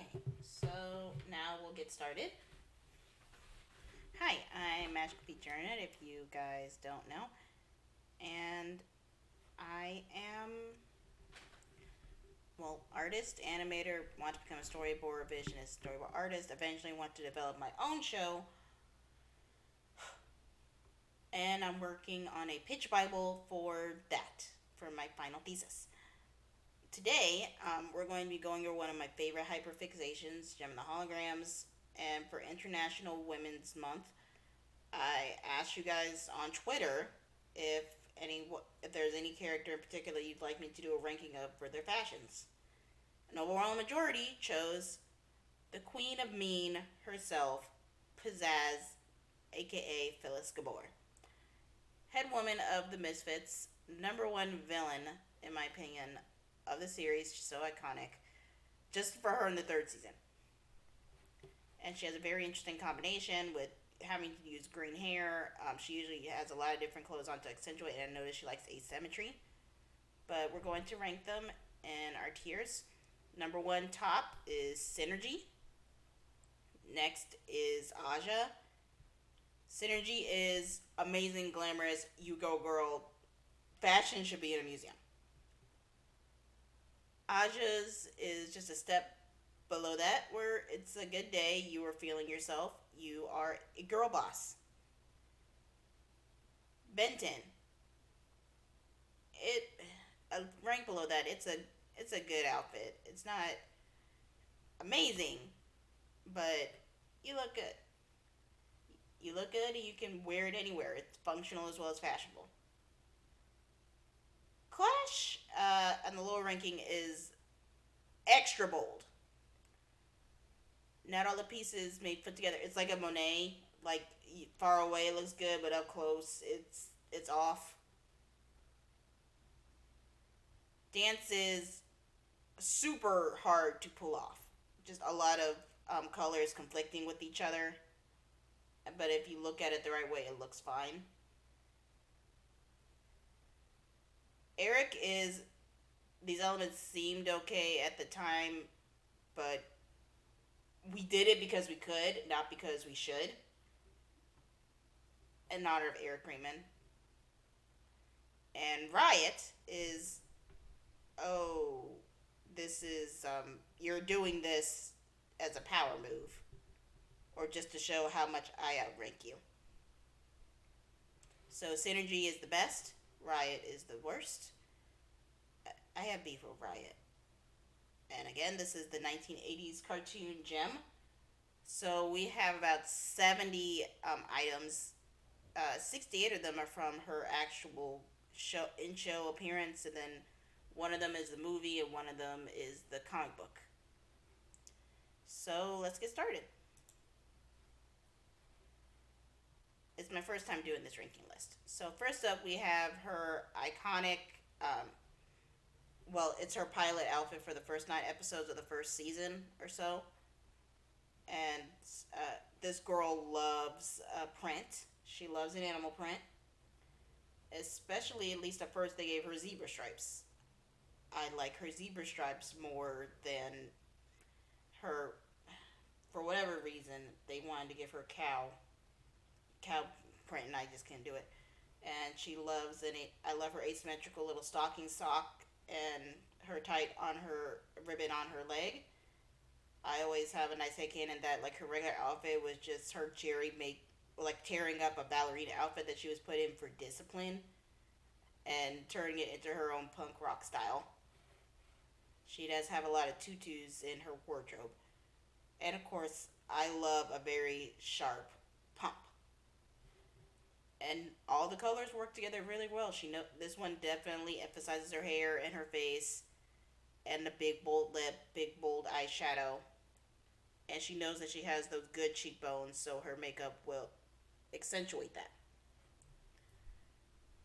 Okay, so now we'll get started. Hi, I'm Magical Pete Journey, if you guys don't know, and I am, artist, animator, want to become a storyboard visionist, storyboard artist, eventually want to develop my own show, and I'm working on a pitch Bible for that, for my final thesis. Today, we're going to be going over one of my favorite hyperfixations, Gem and the Holograms, and for International Women's Month, I asked you guys on Twitter if if there's any character in particular you'd like me to do a ranking of for their fashions. An overwhelming majority chose the Queen of Mean herself, Pizzazz, aka Phyllis Gabor. Head woman of the Misfits, number one villain, in my opinion, of the series. She's so iconic. Just for her in the third season. And she has a very interesting combination with having to use green hair. She usually has a lot of different clothes on to accentuate, and I notice she likes asymmetry. But we're going to rank them in our tiers. Number one top is Synergy. Next is Aja. Synergy is amazing, glamorous. You go, girl. Fashion should be in a museum. Aja's is just a step below that, where it's a good day. You are feeling yourself. You are a girl boss. Benton. It a rank below that. It's a good outfit. It's not amazing, but you look good. You look good, and you can wear it anywhere. It's functional as well as fashionable. Clash, on the lower ranking, is extra bold. Not all the pieces made put together. It's like a Monet. Like far away it looks good, but up close it's off. Dance is super hard to pull off. Just a lot of colors conflicting with each other. But if you look at it the right way, it looks fine. Eric is, these elements seemed okay at the time, but we did it because we could, not because we should. In honor of Eric Freeman. And Riot is, oh, this is, you're doing this as a power move, or just to show how much I outrank you. So Synergy is the best, Riot is the worst. I have beef with Riot. And again, this is the 1980s cartoon Gem. So we have about 70 items. 68 of them are from her actual show appearance, and then one of them is the movie, and one of them is the comic book. So let's get started. It's my first time doing this ranking list. So first up, we have her iconic. It's her pilot outfit for the first 9 episodes of the first season or so, and this girl loves print. She loves an animal print, especially at least at first they gave her zebra stripes. I like her zebra stripes more than her. For whatever reason, they wanted to give her cow print, and I just can't do it. And she loves I love her asymmetrical little stocking sock and her tight on her ribbon on her leg. I always have a nice head canon that like her regular outfit was just her Jerry make like tearing up a ballerina outfit that she was put in for discipline and turning it into her own punk rock style. She does have a lot of tutus in her wardrobe. And of course, I love a very sharp pump. And all the colors work together really well. This one definitely emphasizes her hair and her face and the big bold lip, big bold eyeshadow. And she knows that she has those good cheekbones, so her makeup will accentuate that.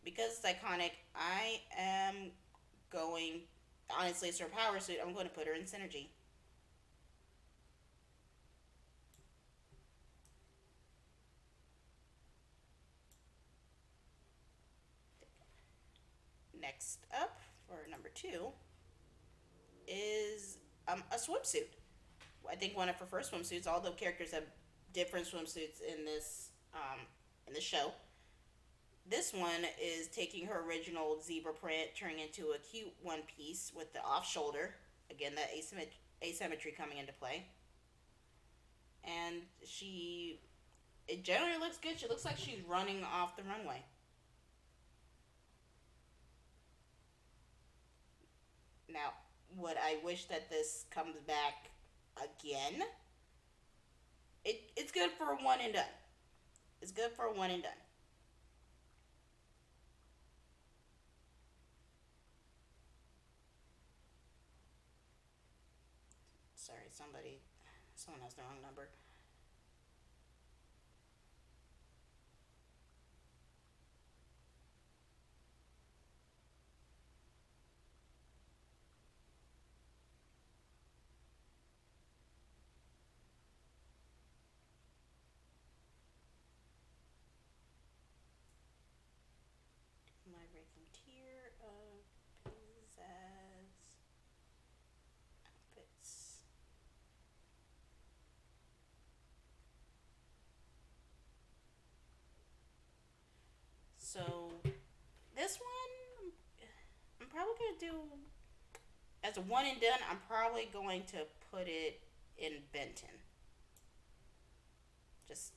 Because it's iconic, I am going, honestly, it's her power suit. I'm going to put her in Synergy. Next up, for number two, is a swimsuit. I think one of her first swimsuits. All the characters have different swimsuits in the show. This one is taking her original zebra print, turning into a cute one piece with the off shoulder. Again, that asymmetry coming into play. And it generally looks good. She looks like she's running off the runway. Now, would I wish that this comes back again? It's good for one and done. It's good for one and done. Sorry, someone has the wrong number. My ranking tier of Pizzazz outfits. So this one, I'm probably gonna do as a one and done. I'm probably going to put it in Benton. Just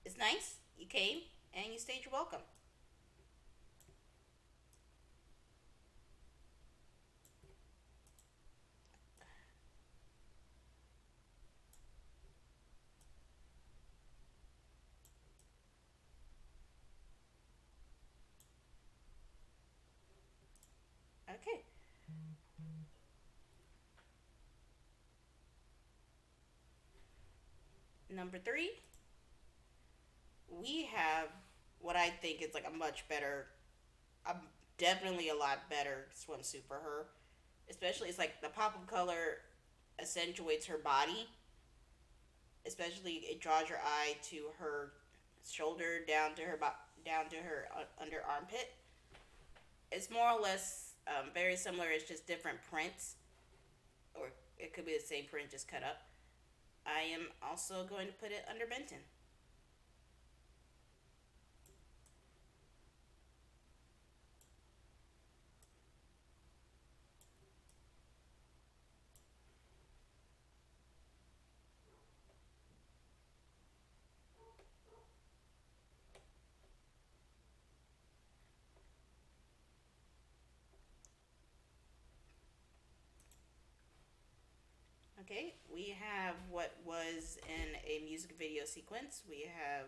it's nice. You came and you stayed. You're welcome. Okay. Number three, we have what I think is like a definitely a lot better swimsuit for her. Especially, it's like the pop of color accentuates her body. Especially, it draws your eye to her shoulder down to her under armpit. It's more or less very similar. It's just different prints, or it could be the same print just cut up. I am also going to put it under Benton. Okay, we have what was in a music video sequence. We have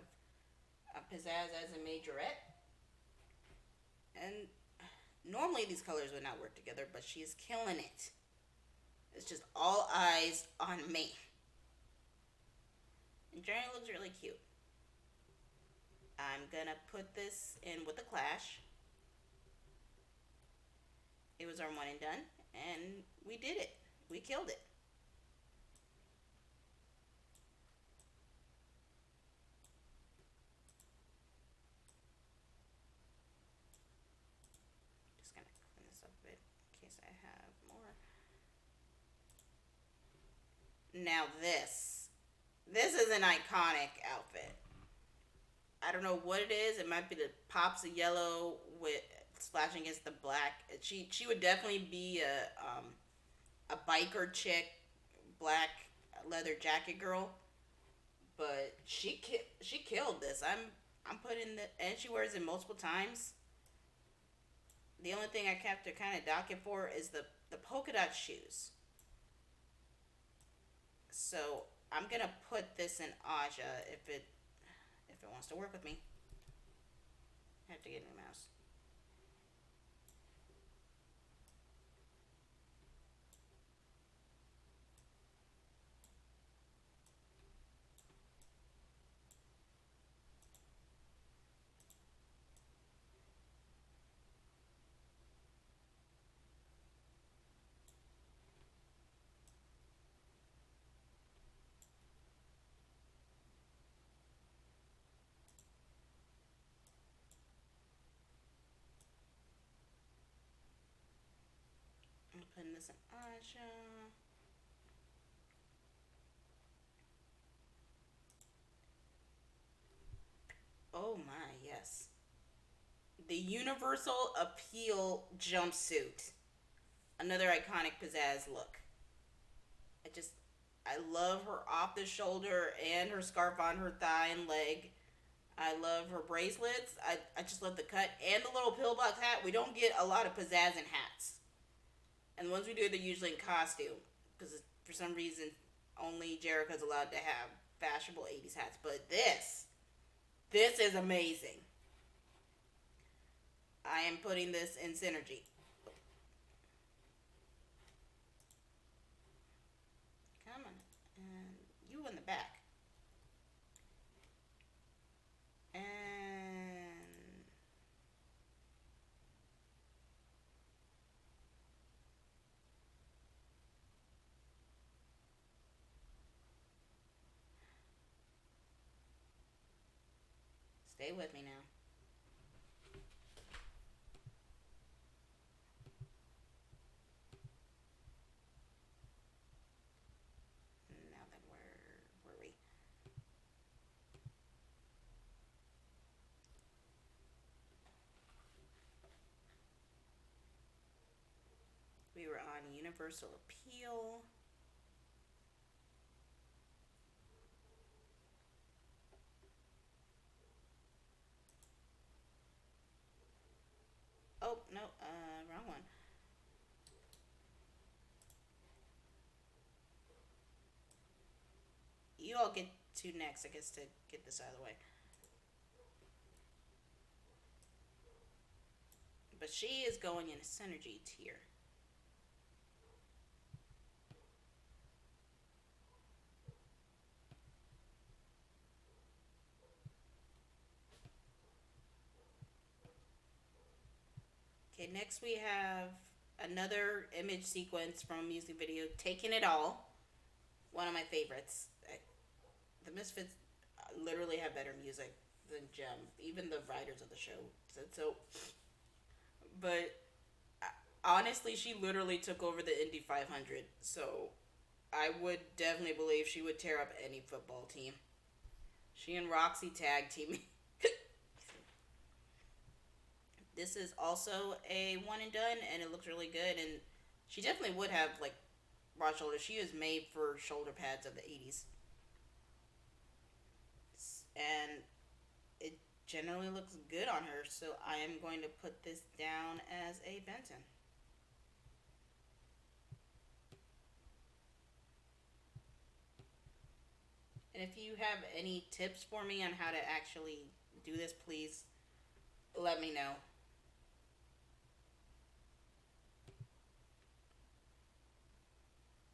Pizzazz as a majorette, and normally these colors would not work together, but she is killing it. It's just all eyes on me. And Jerry looks really cute. I'm gonna put this in with the Clash. It was our one and done, and we did it. We killed it. Just gonna clean this up a bit in case I have more. Now this is an iconic outfit. I don't know what it is. It might be the pops of yellow with splashing against the black. She would definitely be a biker chick, black leather jacket girl. But she killed this. I'm putting the and she wears it multiple times. The only thing I kept her kind of docket for is the polka dot shoes. So I'm gonna put this in Aja if it wants to work with me. I have to get a new mouse. I'm putting this in Aja. The Universal Appeal jumpsuit. Another iconic pizzazz look. I just, I love her off the shoulder and her scarf on her thigh and leg. I love her bracelets. I just love the cut and the little pillbox hat. We don't get a lot of pizzazz in hats. And the ones we do, they're usually in costume. Because for some reason, only Jericho's allowed to have fashionable 80s hats. But this is amazing. I am putting this in Synergy. Come on. And you in the back. And stay with me now. Now then, where were we? We were on Universal Appeal. Oh, no, wrong one. You all get to next, I guess, to get this out of the way. But she is going in a Synergy tier. Okay, next we have another image sequence from a music video, Taking It All. One of my favorites. The Misfits literally have better music than Gem. Even the writers of the show said so. But honestly, she literally took over the Indy 500. So I would definitely believe she would tear up any football team. She and Roxy tag teaming. This is also a one and done, and it looks really good. And she definitely would have like broad shoulders. She was made for shoulder pads of the 80s, and it generally looks good on her. So I am going to put this down as a Benton. And if you have any tips for me on how to actually do this, please let me know.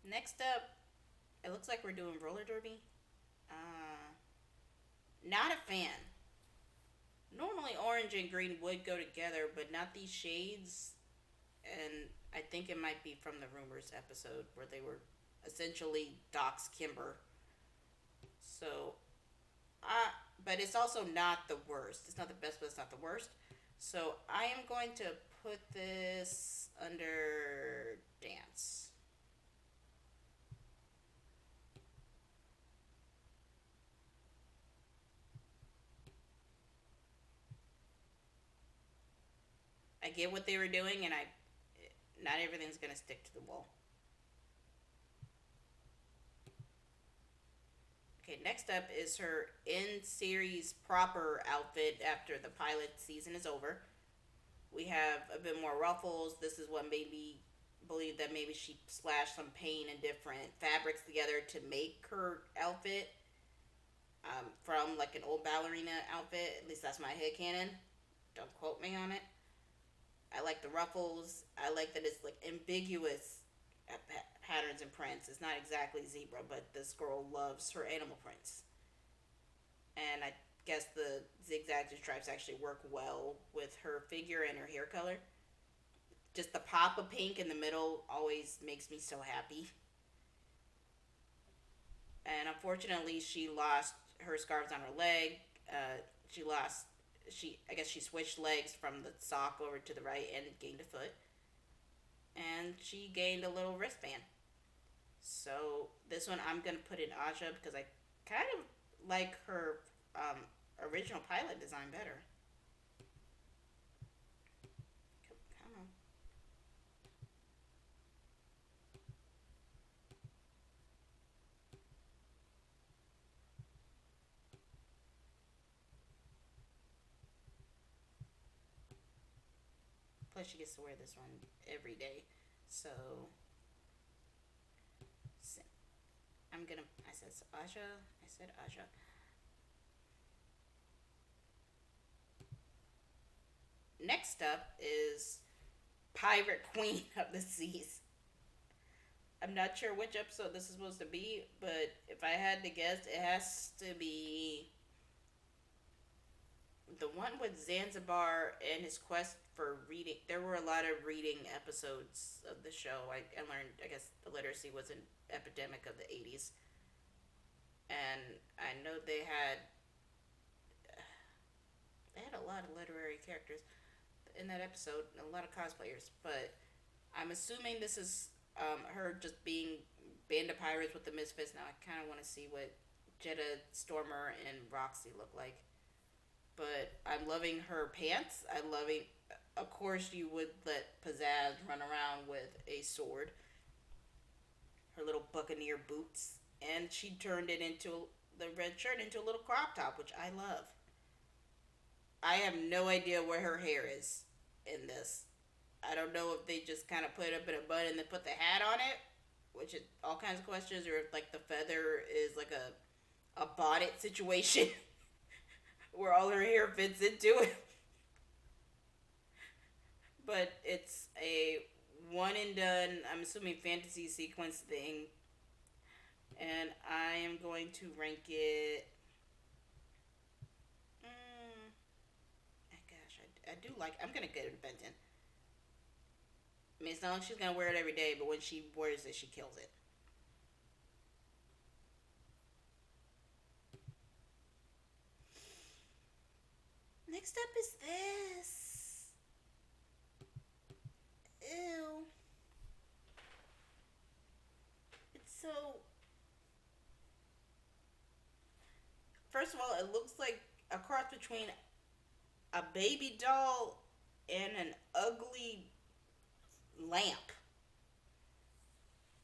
Next up, it looks like we're doing roller derby. Uh, Not a fan. Normally, orange and green would go together, but not these shades. And I think it might be from the rumors episode where they were essentially Doc's Kimber. So, uh, but it's also not the worst. It's not the best, but it's not the worst. So I am going to put this under dance. I get what they were doing, and I not everything's gonna stick to the wall. Okay, next up is her in series proper outfit after the pilot season is over. We have a bit more ruffles. This is what made me believe that maybe she splashed some paint and different fabrics together to make her outfit from like an old ballerina outfit. At least that's my headcanon. Don't quote me on it. I like the ruffles. I like that it's like ambiguous patterns and prints. It's not exactly zebra, but this girl loves her animal prints. And I guess the zigzags and stripes actually work well with her figure and her hair color. Just the pop of pink in the middle always makes me so happy. And unfortunately, she lost her scarves on her leg. She lost. I guess she switched legs from the sock over to the right and gained a foot. And she gained a little wristband. So this one I'm gonna put in Aja because I kind of like her original pilot design better. plus she gets to wear this one every day. So, I'm gonna. I said Aja. I said Aja. Next up is Pirate Queen of the Seas. I'm not sure which episode this is supposed to be, but if I had to guess, it has to be the one with Zanzibar and his quest for reading. There were a lot of reading episodes of the show. I learned, I guess, the literacy was an epidemic of the 80s. And I know they had a lot of literary characters in that episode, a lot of cosplayers. But I'm assuming this is her just being band of pirates with the Misfits. Now I kind of want to see what Jetta, Stormer, and Roxy look like. But I'm loving her pants. I'm loving. Of course, you would let Pizzazz run around with a sword. Her little buccaneer boots, and she turned it into the red shirt into a little crop top, which I love. I have no idea where her hair is in this. I don't know if they just kind of put it up in a bun and then put the hat on it, which is all kinds of questions, or if like the feather is like a bonnet situation where all her hair fits into it. But it's a one and done, I'm assuming fantasy sequence thing. And I am going to rank it. Gosh, I do like. I'm gonna get it Benton. I mean, it's not like she's gonna wear it every day, but when she wears it, she kills it. Next up is this. Ew. It's so. First of all, it looks like a cross between a baby doll and an ugly lamp.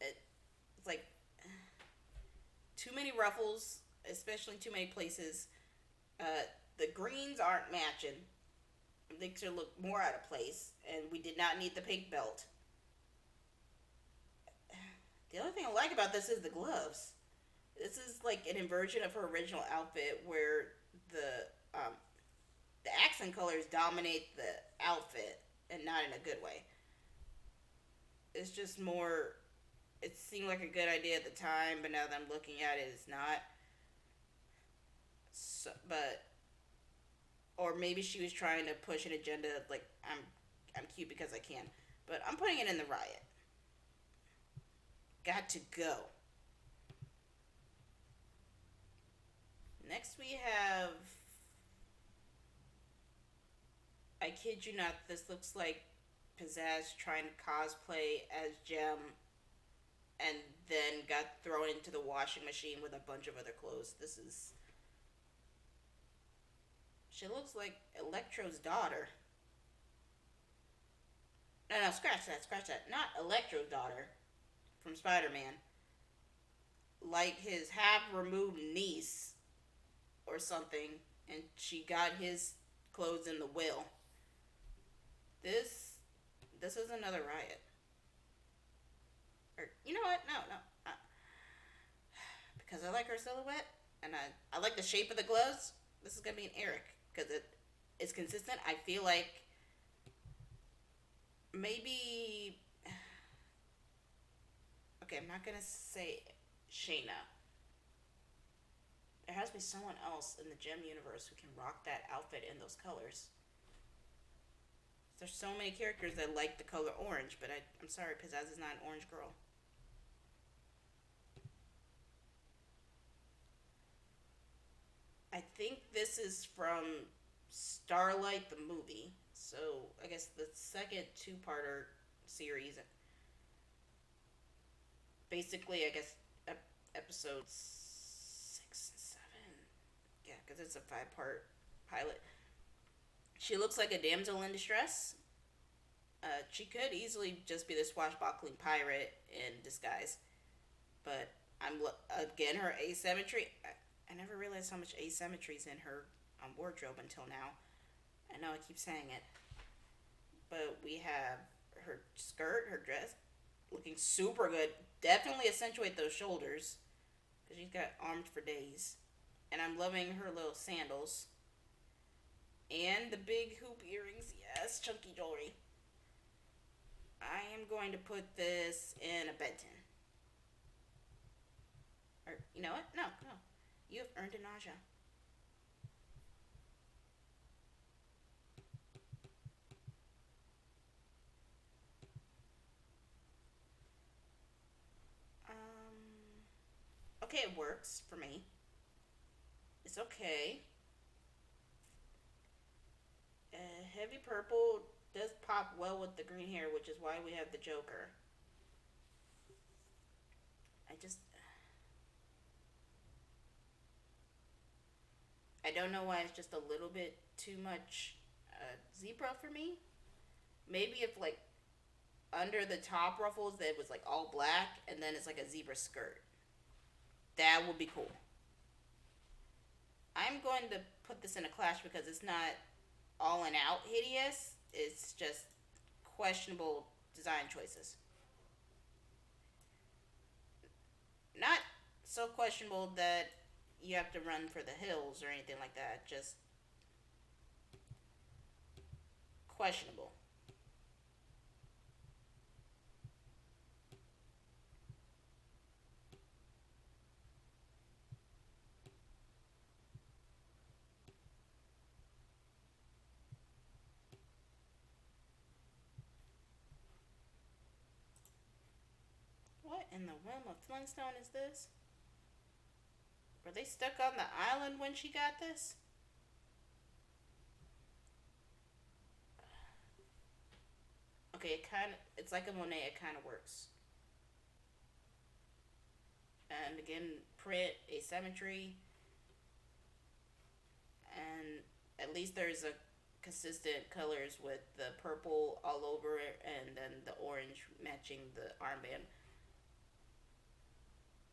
It's like too many ruffles, especially too many places. The greens aren't matching. They should look more out of place, and we did not need the pink belt. The only thing I like about this is the gloves. This is like an inversion of her original outfit, where the um, the accent colors dominate the outfit, and not in a good way. It's just more. It seemed like a good idea at the time, but now that I'm looking at it, it's not. So, but or maybe she was trying to push an agenda of like I'm cute because I can. But I'm putting it in the riot. Got to go. Next we have I kid you not, this looks like Pizzazz trying to cosplay as Gem and then got thrown into the washing machine with a bunch of other clothes. This is she looks like Electro's daughter. No, scratch that, scratch that. Not Electro's daughter from Spider-Man. Like his half-removed niece or something, and she got his clothes in the will. This is another riot. Or you know what? No. Because I like her silhouette, and I like the shape of the gloves. This is gonna be an Eric because it's consistent. I feel like maybe okay. I'm not gonna say Shayna. There has to be someone else in the Gem universe who can rock that outfit in those colors. There's so many characters that like the color orange, but I'm sorry, Pizzazz is not an orange girl. I think this is from Starlight the movie. So I guess the second two-parter series. Basically, I guess episodes 6 and 7. Yeah, because it's a 5-part pilot. She looks like a damsel in distress. She could easily just be the swashbuckling pirate in disguise. But again, her asymmetry. I never realized how much asymmetry is in her wardrobe until now. I know I keep saying it. But we have her skirt, her dress, looking super good. Definitely accentuate those shoulders because she's got arms for days. And I'm loving her little sandals and the big hoop earrings. Yes, chunky jewelry. I am going to put this in a bed tin. Or you know what? No, no. You have earned a nausea. Okay, it works for me. It's okay. Heavy purple does pop well with the green hair, which is why we have the Joker. I just I don't know why it's just a little bit too much zebra for me. Maybe if like under the top ruffles that was like all black and then it's like a zebra skirt. That would be cool. I'm going to put this in a clash because it's not all and out hideous. It's just questionable design choices. Not so questionable that you have to run for the hills or anything like that. Just questionable. What in the realm of Flintstone is this? Were they stuck on the island when she got this? Okay, it's like a Monet. It kind of works. And again, print asymmetry, and at least there's a consistent colors with the purple all over it, and then the orange matching the armband.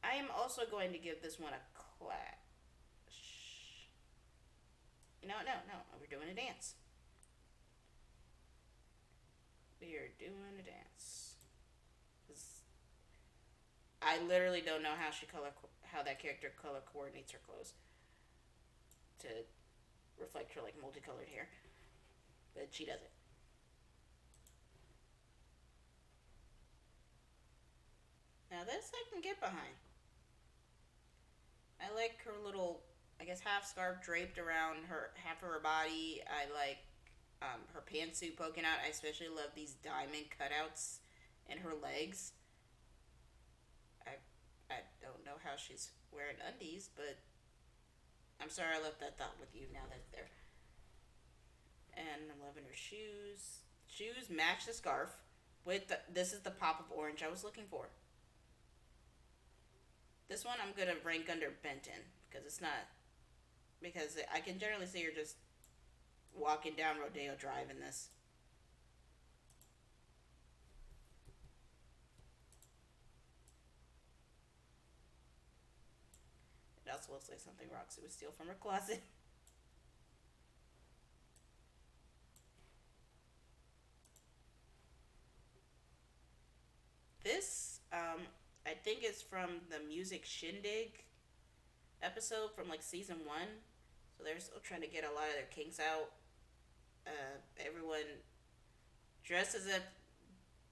I am also going to give this one a clash. No, no, no. We're doing a dance. We are doing a dance. I literally don't know how that character color coordinates her clothes to reflect her like multicolored hair, but she does it. Now this I can get behind. I like her little, I guess, half scarf draped around her half of her body. I like her pantsuit poking out. I especially love these diamond cutouts in her legs. I I don't know how she's wearing undies, but I'm sorry I left that thought with you. Now that it's there, and I'm loving her shoes. Shoes match the scarf. This is the pop of orange I was looking for. This one I'm gonna rank under Benton because it's not because I can generally see you're just walking down Rodeo Drive in this. It also looks like something Roxy would steal from her closet. This, I think it's from the Music Shindig episode from like season one. So they're still trying to get a lot of their kinks out. Everyone dressed as if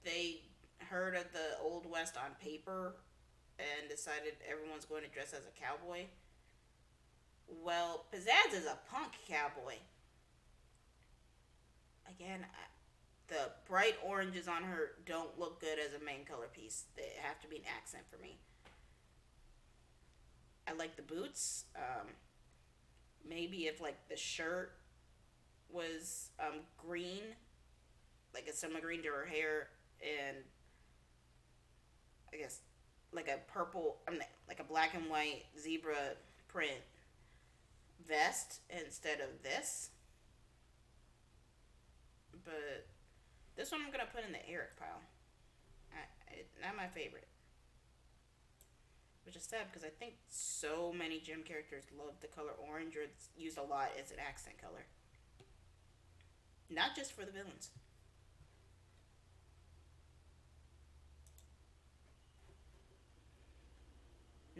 they heard of the Old West on paper and decided everyone's going to dress as a cowboy. Well, Pizzazz is a punk cowboy. Again, the bright oranges on her don't look good as a main color piece. They have to be an accent for me. I like the boots. Maybe if like the shirt was green, like a similar green to her hair, and I guess like a purple, like a black and white zebra print vest instead of this. But this one I'm gonna put in the Eric pile. Not my favorite, which is sad because I think so many gym characters love the color orange, or it's used a lot as an accent color, not just for the villains.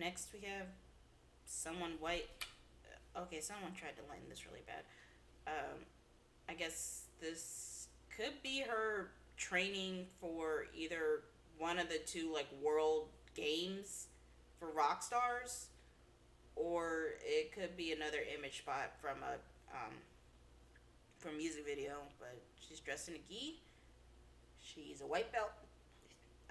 Next we have someone white. Okay, someone tried to lighten this really bad. I guess this could be her training for either one of the two like world games for rock stars, or it could be another image spot from a music video. But she's dressed in a gi. She's a white belt.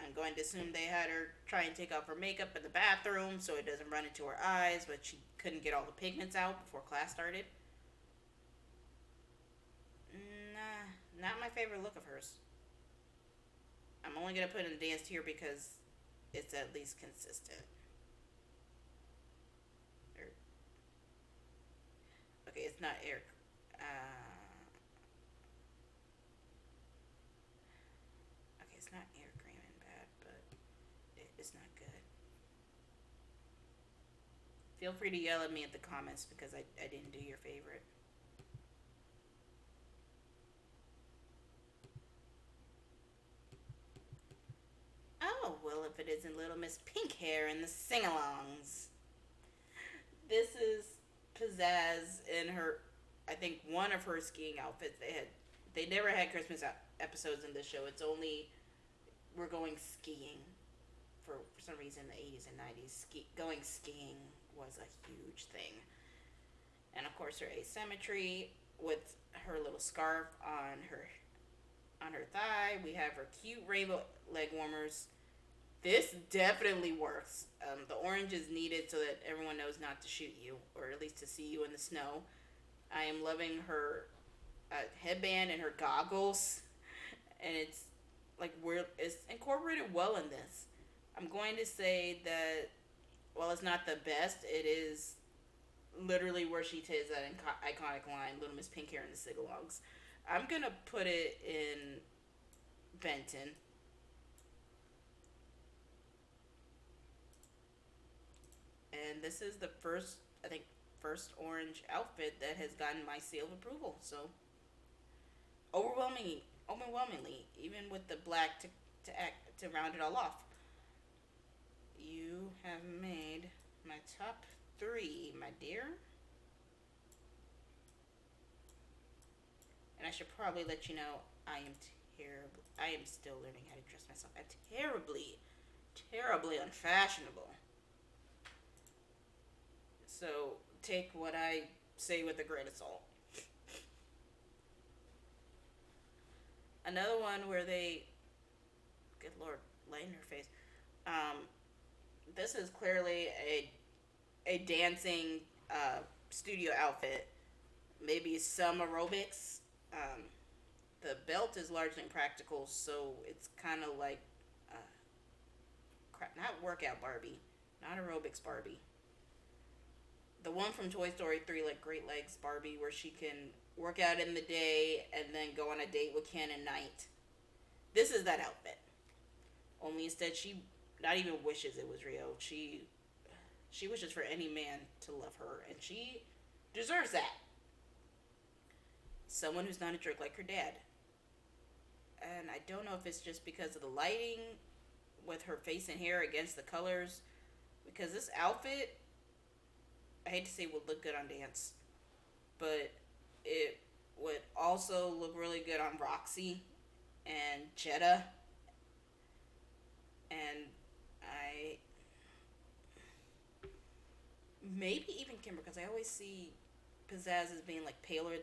I'm going to assume they had her try and take off her makeup in the bathroom so it doesn't run into her eyes, but she couldn't get all the pigments out before class started. Nah, not my favorite look of hers. I'm only gonna put in dance here because it's at least consistent. Er, okay, it's not air. Okay, it's not air cream and bad, but it's not good. Feel free to yell at me at the comments because I didn't do your favorite. Oh, well, if it isn't Little Miss Pink Hair in the sing alongs. This is Pizzazz in her, I think, one of her skiing outfits. They never had Christmas episodes in this show. It's only we're going skiing. For some reason, in the 80s and 90s, going skiing was a huge thing. And of course, her asymmetry with her little scarf on her thigh. We have her cute rainbow leg warmers. This definitely works. The orange is needed so that everyone knows not to shoot you, or at least to see you in the snow. I am loving her headband and her goggles, and it's incorporated well in this. I'm going to say that while it's not the best, it is literally where she takes that iconic line, "Little Miss Pink Hair" in the Sigalogs. I'm gonna put it in Benton. And this is the first, I think, first orange outfit that has gotten my seal of approval. So overwhelmingly, even with the black to round it all off. You have made my top three, my dear. And I should probably let you know I am terrible. I am still learning how to dress myself. I'm terribly unfashionable. So take what I say with a grain of salt. Another one where they, good lord, light in her face. Um, this is clearly a dancing studio outfit. Maybe some aerobics. The belt is largely impractical, so it's kind of like not workout Barbie, not aerobics Barbie. The one from Toy Story 3, like Great Legs Barbie, where she can work out in the day and then go on a date with Ken at night. This is that outfit. Only instead she not even wishes it was Rio. She wishes for any man to love her, and she deserves that. Someone who's not a jerk like her dad. And I don't know if it's just because of the lighting with her face and hair against the colors, because this outfit, I hate to say, would look good on dance, but it would also look really good on Roxy and Jetta, and I maybe even Kimber, because I always see Pizzazz as being like paler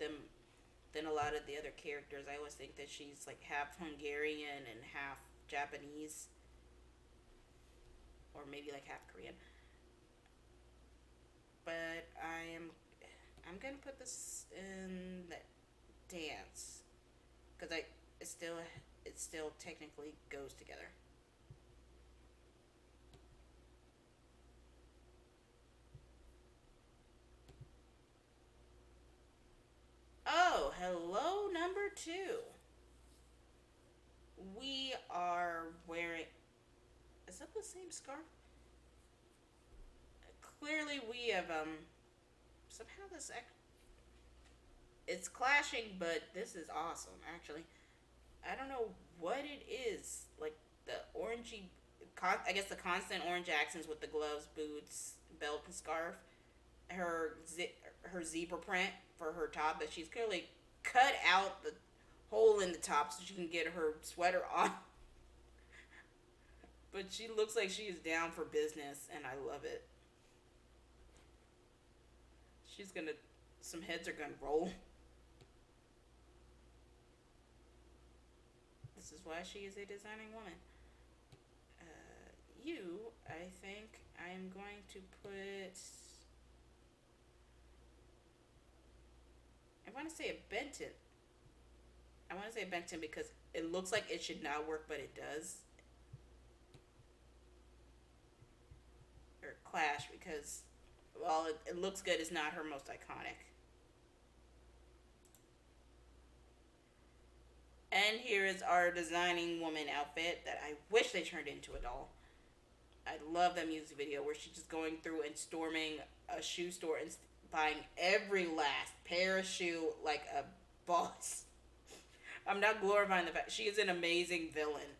than a lot of the other characters. I always think that she's like half Hungarian and half Japanese, or maybe like half Korean. But I'm gonna put this in the dance because it still technically goes together. Oh, hello, number two. We are wearing. Is that the same scarf? Clearly, we have somehow it's clashing, but this is awesome. Actually, I don't know what it is. Like the orangey I guess the constant orange accents with the gloves, boots, belt, and scarf. Her her zebra print for her top that she's clearly cut out the hole in the top so she can get her sweater on. But she looks like she is down for business, and I love it. She's gonna, some heads are gonna roll. This is why she is a designing woman. I think I am going to put. I want to say a Benton. I want to say Benton because it looks like it should not work, but it does. Or Clash because, while it looks good, it's not her most iconic. And here is our designing woman outfit that I wish they turned into a doll. I love that music video where she's just going through and storming a shoe store and buying every last pair of shoe like a boss. I'm not glorifying the fact she is an amazing villain.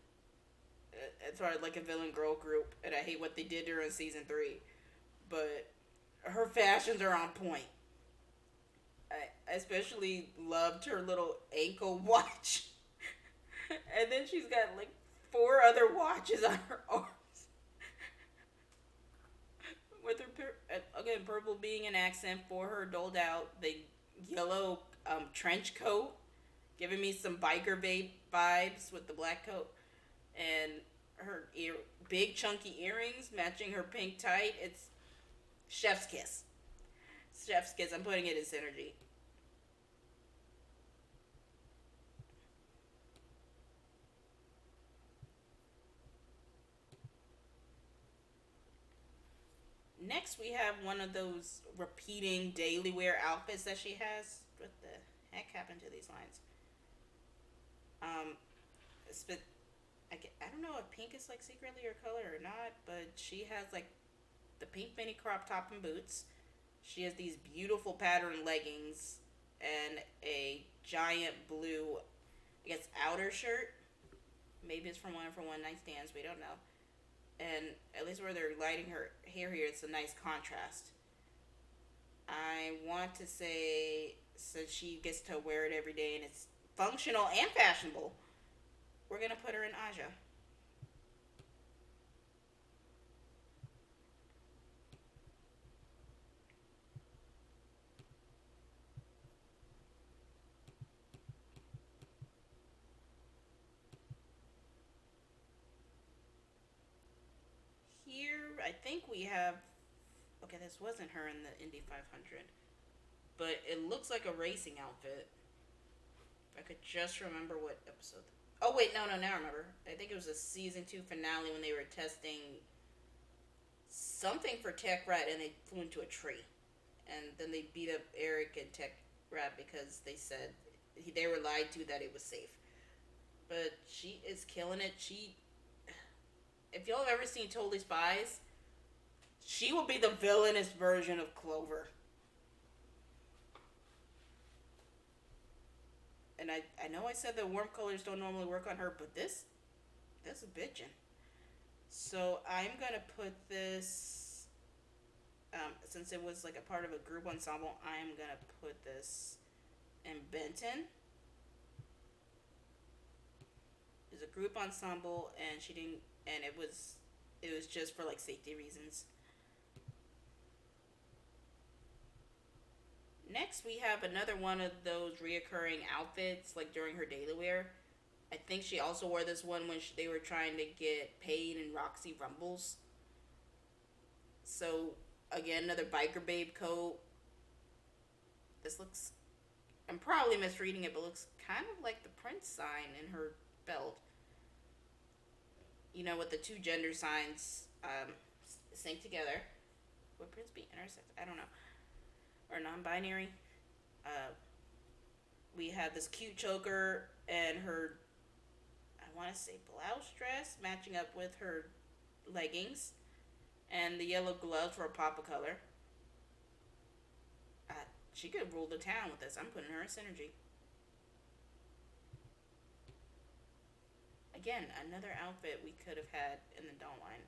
As far as like a villain girl group, and I hate what they did to her in season 3, but her fashions are on point. I especially loved her little ankle watch, and then she's got like 4 other watches on her arms. With her again, purple being an accent for her, doled out the yellow trench coat, giving me some biker babe vibes with the black coat, and her big chunky earrings matching her pink tight. It's chef's kiss. Chef's kiss. I'm putting it in synergy. Next, we have one of those repeating daily wear outfits that she has. What the heck happened to these lines? Um, I don't know if pink is like secretly her color or not, but she has like the pink mini crop top and boots. She has these beautiful pattern leggings and a giant blue, I guess, outer shirt. Maybe it's from one night stands. We don't know. And at least where they're lighting her hair here, it's a nice contrast. I want to say, since she gets to wear it every day and it's functional and fashionable, we're going to put her in Aja. Here, I think we have. Okay, this wasn't her in the Indy 500, but it looks like a racing outfit. If I could just remember what episode. Oh wait, no, now I remember. I think it was a season 2 finale when they were testing something for Tech Rat and they flew into a tree, and then they beat up Eric and Tech Rat because they said they were lied to that it was safe. But she is killing it. If y'all have ever seen Totally Spies, she will be the villainous version of Clover. And I know I said that warm colors don't normally work on her, but this is bitchin'. So I'm gonna put this, since it was like a part of a group ensemble, I'm gonna put this in Benton. It's a group ensemble, and she didn't, and it was just for like safety reasons. Next, we have another one of those reoccurring outfits, like during her daily wear. I think she also wore this one when they were trying to get Paid and Roxy Rumbles. So, again, another biker babe coat. This looks, I'm probably misreading it, but looks kind of like the Prince sign in her belt. You know, with the 2 gender signs synced together. Would Prince be intersex? I don't know. Or non-binary. We have this cute choker and her, I want to say, blouse dress matching up with her leggings, and the yellow gloves for a pop of color. She could rule the town with this. I'm putting her in synergy. Again, another outfit we could have had in the doll line.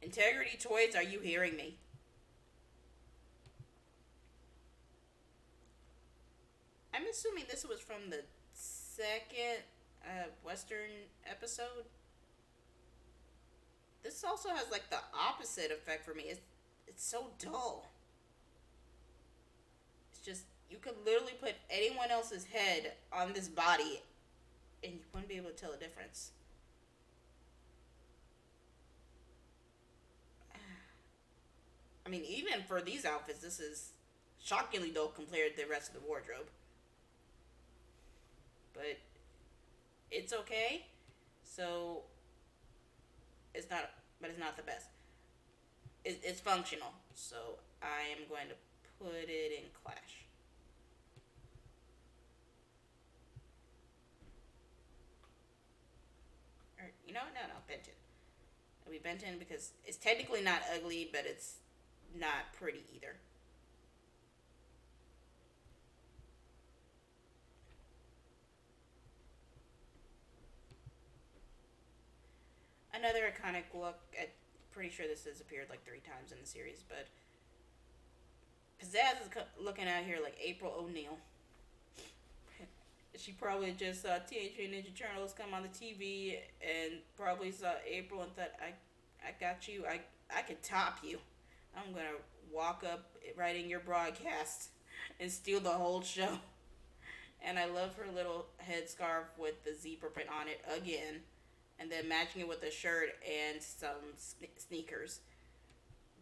Integrity Toys, are you hearing me? I'm assuming this was from the second Western episode. This also has like the opposite effect for me. It's so dull. It's just you could literally put anyone else's head on this body and you wouldn't be able to tell the difference. I mean, even for these outfits, this is shockingly dull compared to the rest of the wardrobe. But it's okay. So it's not, but it's not the best. It's functional. So I am going to put it in Clash. Or you know what? No, no, Benton. It'll be Benton because it's technically not ugly, but it's not pretty either. Another iconic look. I'm pretty sure this has appeared like 3 times in the series, but Pizzazz is looking out here like April O'Neil. She probably just saw Teenage Mutant Ninja Turtles come on the TV and probably saw April and thought, I got you. I could top you. I'm gonna walk up right in your broadcast and steal the whole show. And I love her little headscarf with the zebra print on it again, and then matching it with a shirt and some sneakers.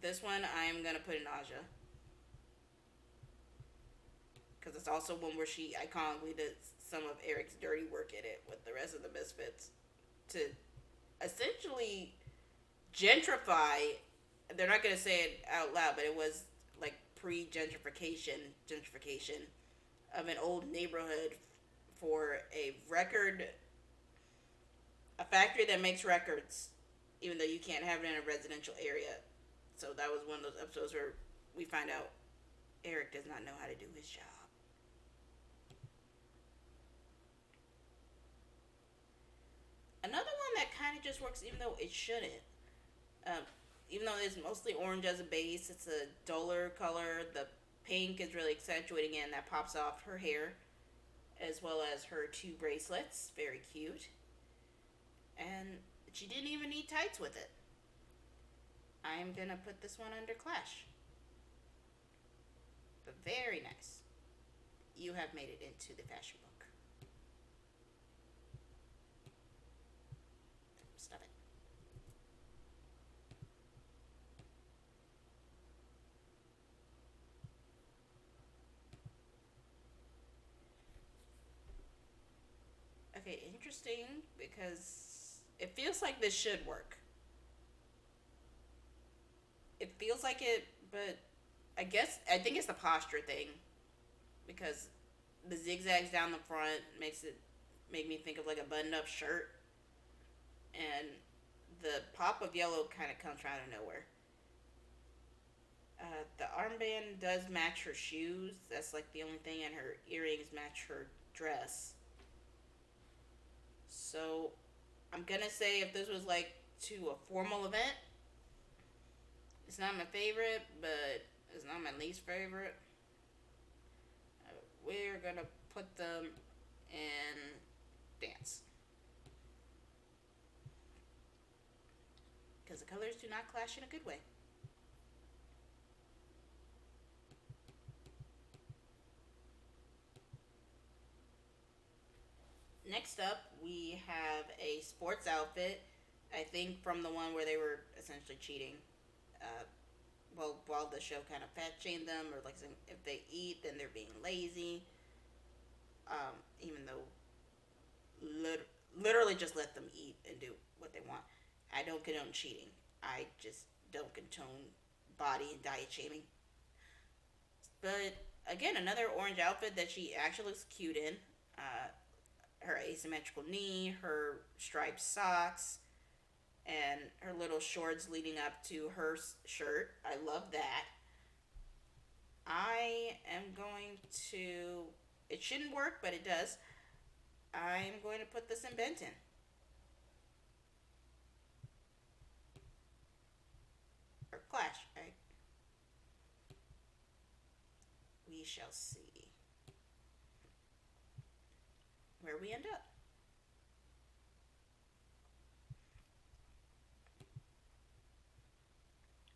This one I am gonna put in Aja because it's also one where she iconically did some of Eric's dirty work in it with the rest of the Misfits to essentially gentrify. They're not gonna say it out loud, but it was like gentrification of an old neighborhood for a factory that makes records, even though you can't have it in a residential area. So that was one of those episodes where we find out Eric does not know how to do his job. Another one that kind of just works, even though it shouldn't. Um, Even though it's mostly orange as a base, it's a duller color. The pink is really accentuating it, and that pops off her hair, as well as her 2 bracelets. Very cute. And she didn't even need tights with it. I'm gonna put this one under Clash. But very nice. You have made it into the fashion book. Stop it. Okay, interesting because it feels like this should work. It feels like it, but I think it's the posture thing because the zigzags down the front makes it make me think of like a buttoned up shirt, and the pop of yellow kind of comes out of nowhere. The armband does match her shoes. That's like the only thing, and her earrings match her dress. So I'm gonna say if this was like to a formal event, it's not my favorite, but it's not my least favorite. We're gonna put them in dance because the colors do not clash in a good way. Next up, we have a sports outfit. I think from the one where they were essentially cheating. Uh, well, while the show kind of fat shamed them, or like if they eat, then they're being lazy. Even though literally just let them eat and do what they want. I don't condone cheating. I just don't condone body and diet shaming. But again, another orange outfit that she actually looks cute in. Uh, her asymmetrical knee, her striped socks, and her little shorts leading up to her shirt. I love that. I am going to. It shouldn't work, but it does. I'm going to put this in Benton. shall see where we end up.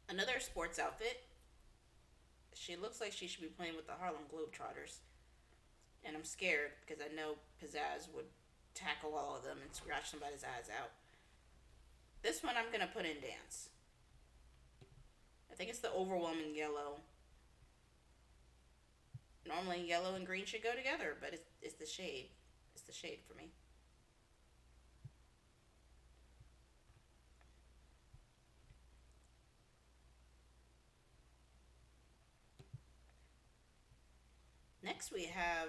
Another sports outfit. She looks like she should be playing with the Harlem Globetrotters. And I'm scared because I know Pizzazz would tackle all of them and scratch somebody's eyes out. This one I'm going to put in dance. I think it's the overwhelming yellow. Normally yellow and green should go together, but it's the shade. It's the shade for me. Next we have,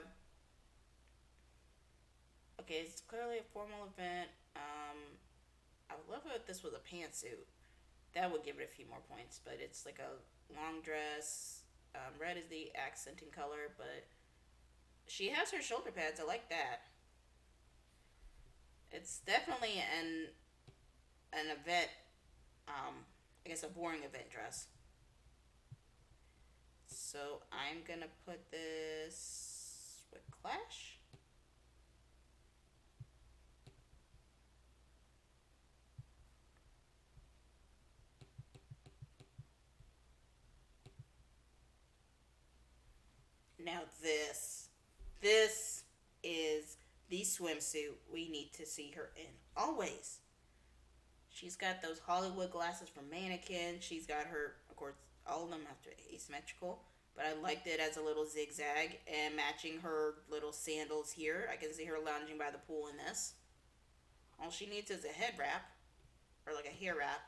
okay, it's clearly a formal event. I would love it if this was a pantsuit. That would give it a few more points, but it's like a long dress. Red is the accenting color, but she has her shoulder pads. I like that. It's definitely an event. I guess a boring event dress. So I'm gonna put this with Clash. Now this is the swimsuit we need to see her in. Always. She's got those Hollywood glasses for mannequin. She's got her, of course, all of them have to be asymmetrical. But I liked it as a little zigzag and matching her little sandals here. I can see her lounging by the pool in this. All she needs is a head wrap or like a hair wrap.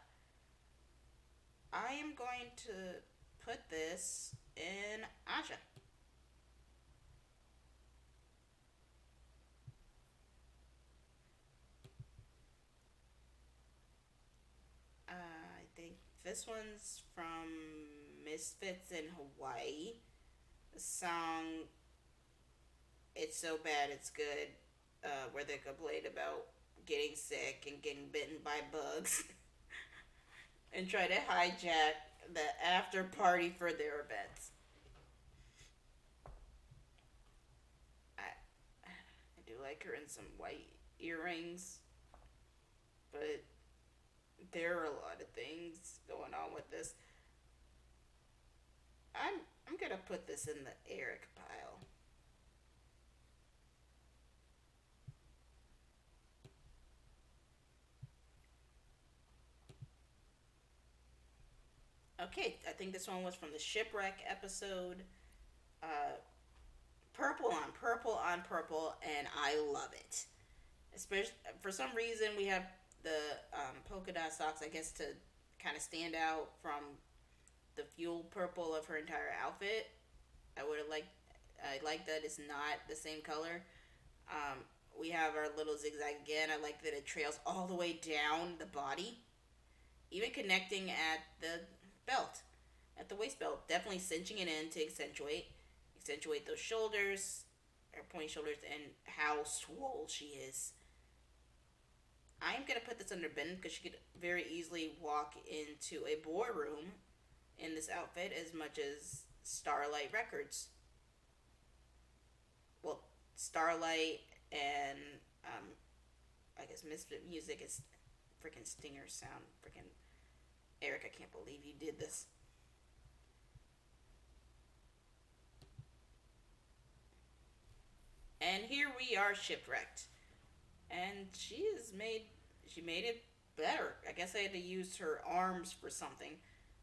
I am going to put this in Aja. I think this one's from Misfits in Hawaii. The song "It's So Bad It's Good," where they complain about getting sick and getting bitten by bugs and try to hijack the after party for their events. I do like her in some white earrings, but there are a lot of things going on with this. I'm gonna put this in the Eric pile. Okay, I think this one was from the shipwreck episode. Uh, Purple on purple on purple, and I love it. Especially for some reason, we have the polka dot socks. I guess to kind of stand out from the fuel purple of her entire outfit. I would have liked. I like that it's not the same color. Um, we have our little zigzag again. I like that it trails all the way down the body, even connecting at the belt, at the waist belt. Definitely cinching it in to accentuate those shoulders, her pointy shoulders, and how swole she is. I'm gonna put this under Ben because she could very easily walk into a boardroom in this outfit as much as Starlight Records. Well, Starlight and I guess Misfit Music is freaking Stinger sound. Freaking Eric, I can't believe you did this. And here we are shipwrecked. And she made it better. I guess I had to use her arms for something.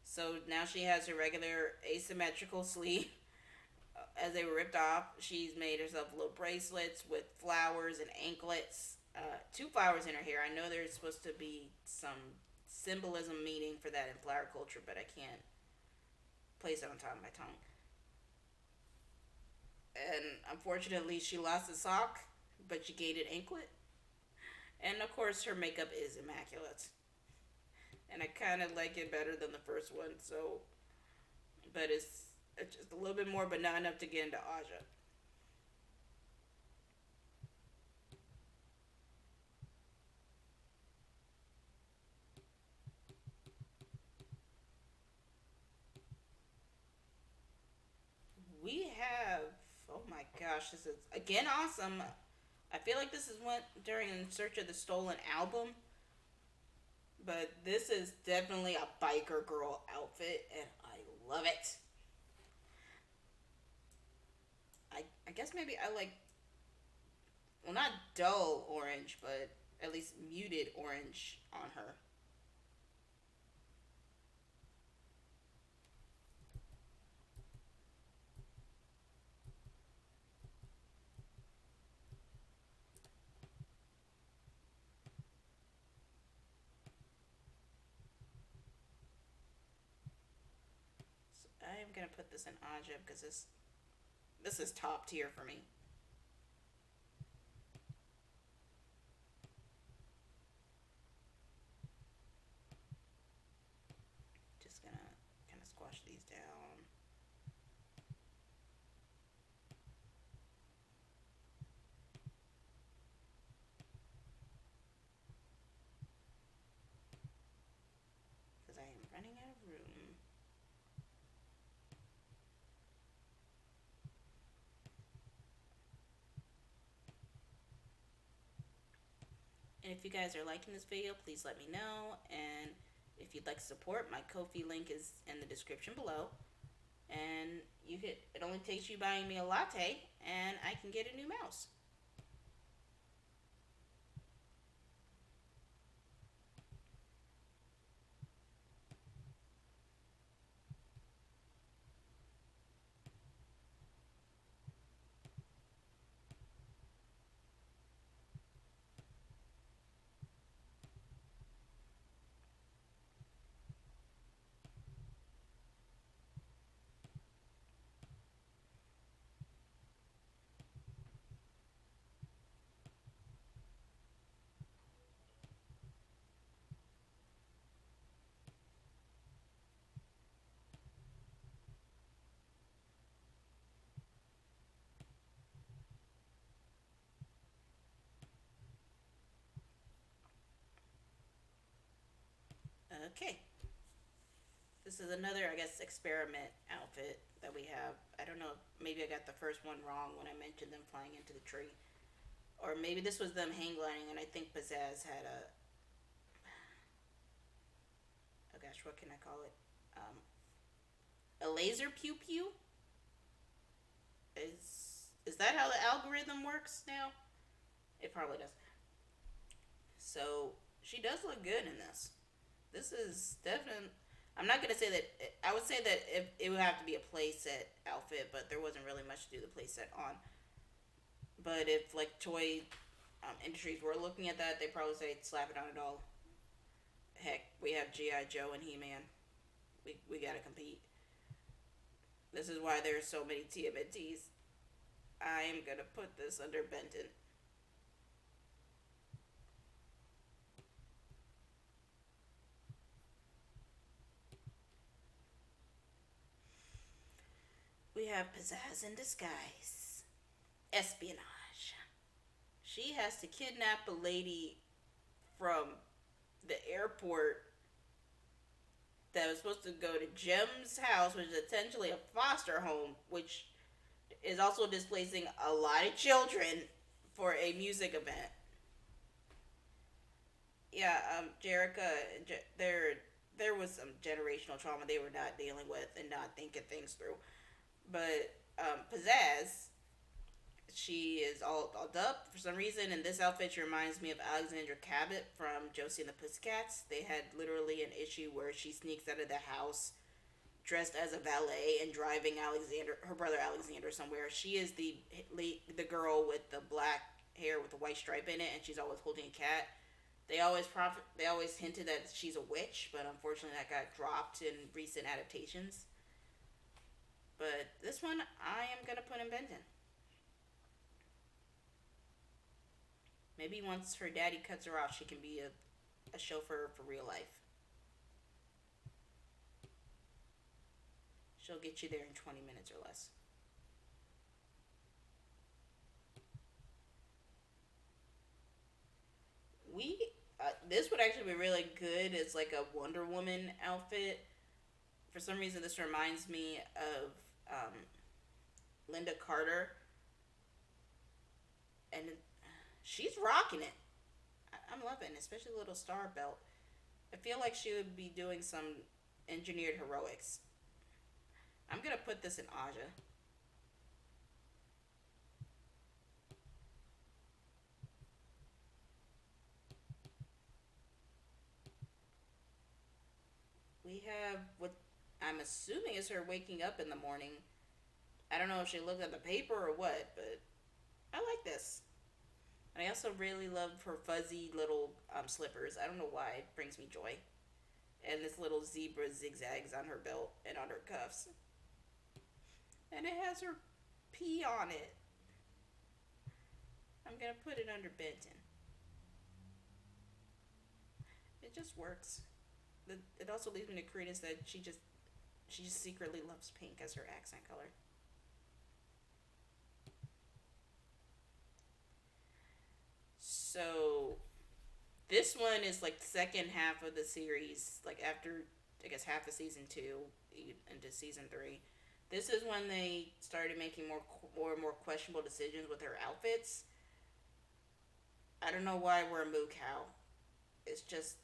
So now she has her regular asymmetrical sleeve as they were ripped off. She's made herself little bracelets with flowers and anklets. Two flowers in her hair. I know there's supposed to be some symbolism meaning for that in flower culture, but I can't place it on top of my tongue. And unfortunately, she lost a sock, but she gained an anklet. And of course, her makeup is immaculate. And I kind of like it better than the first one, so. But it's just a little bit more, but not enough to get into Aja. We gosh, this is again awesome. I feel like this is went during In Search of the Stolen Album, but this is definitely a biker girl outfit, and I love it. I guess maybe I like, well, not dull orange, but at least muted orange on her. So I'm gonna put this in Aja because this is top tier for me. Just gonna kind of squash these down. Because I am running out of room. And if you guys are liking this video, please let me know. And if you'd like to support, my Ko-fi link is in the description below. And it only takes you buying me a latte, and I can get a new mouse. Okay. This is another, I guess, experiment outfit that we have. I don't know, maybe I got the first one wrong when I mentioned them flying into the tree. Or maybe this was them hang gliding, and I think Pizzazz had oh gosh, what can I call it? A laser pew pew? Is that how the algorithm works now? It probably does. So she does look good in this. This is definitely. I'm not gonna say that. I would say that it would have to be a playset outfit, but there wasn't really much to do the playset on. But if like toy industries were looking at that, they probably say slap it on a doll. Heck, we have GI Joe and He Man. We gotta compete. This is why there's so many TMNTs. I am gonna put this under Benton. We have Pizzazz in disguise. Espionage. She has to kidnap a lady from the airport that was supposed to go to Jem's house, which is essentially a foster home, which is also displacing a lot of children for a music event. Yeah, Jerica, there was some generational trauma they were not dealing with and not thinking things through. But Pizzazz, she is all dolled up for some reason, and this outfit reminds me of Alexandra Cabot from Josie and the Pussycats. They had literally an issue where she sneaks out of the house dressed as a valet and driving her brother Alexander, somewhere. She is the girl with the black hair with the white stripe in it, and she's always holding a cat. They always hinted that she's a witch, but unfortunately that got dropped in recent adaptations. But this one I am gonna put in Benton. Maybe once her daddy cuts her off, she can be a chauffeur for real life. She'll get you there in 20 minutes or less. We this would actually be really good as like a Wonder Woman outfit. For some reason, this reminds me of Linda Carter and she's rocking it. I'm loving it, especially the little star belt. I feel like she would be doing some engineered heroics. I'm gonna put this in Aja. We have what I'm assuming is her waking up in the morning. I don't know if she looked at the paper or what, but I like this. And I also really love her fuzzy little slippers. I don't know why it brings me joy. And this little zebra zigzags on her belt and on her cuffs. And it has her P on it. I'm gonna put it under Benton. It just works. It also leads me to credence that she just secretly loves pink as her accent color. So this one is like the second half of the series, like after I guess half of season two into season three. This is when they started making more and more questionable decisions with her outfits. I don't know why we're a moo cow. It's just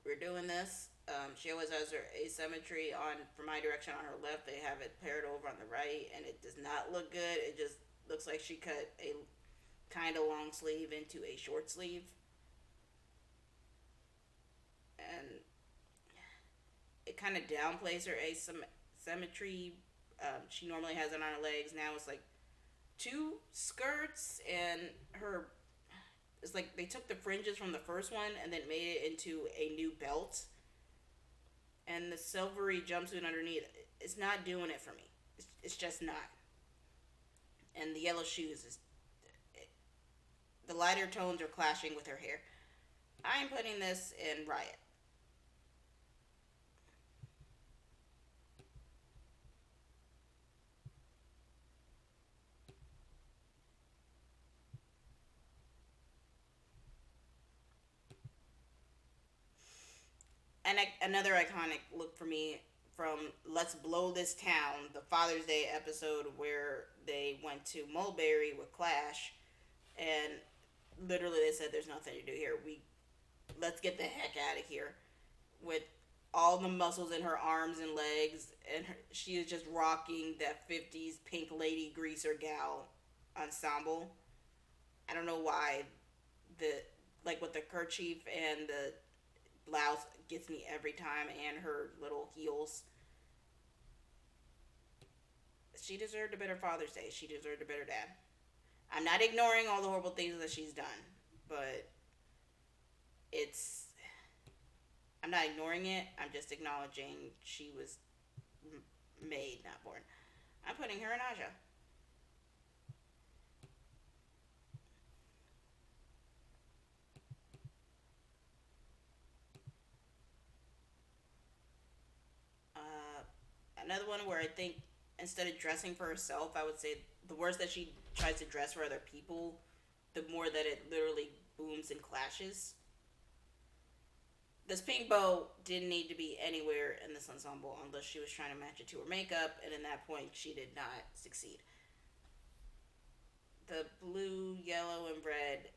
we're doing this. She always has her asymmetry on for my direction on her left. They have it paired over on the right, and it does not look good. It just looks like she cut a kind of long sleeve into a short sleeve, and it kind of downplays her asymmetry. She normally has it on her legs. Now it's like two skirts, and her it's like they took the fringes from the first one and then made it into a new belt. And the silvery jumpsuit underneath, it's not doing it for me. It's just not. And the yellow shoes is the lighter tones are clashing with her hair. I am putting this in Riot. And another iconic look for me from Let's Blow This Town, the Father's Day episode where they went to Mulberry with Clash, and literally they said, "There's nothing to do here. Let's get the heck out of here." With all the muscles in her arms and legs, and she is just rocking that '50s pink lady greaser gal ensemble. I don't know why the like with the kerchief and the blouse gets me every time, and her little heels. She deserved a better Father's Day. She deserved a better dad. I'm not ignoring all the horrible things that she's done, but it's. I'm not ignoring it. I'm just acknowledging she was made, not born. I'm putting her in Aja. Uh, Another one where I think instead of dressing for herself, I would say the worse that she tries to dress for other people, the more that it literally booms and clashes. This pink bow didn't need to be anywhere in this ensemble unless she was trying to match it to her makeup, and in that point, she did not succeed. The blue, yellow, and red,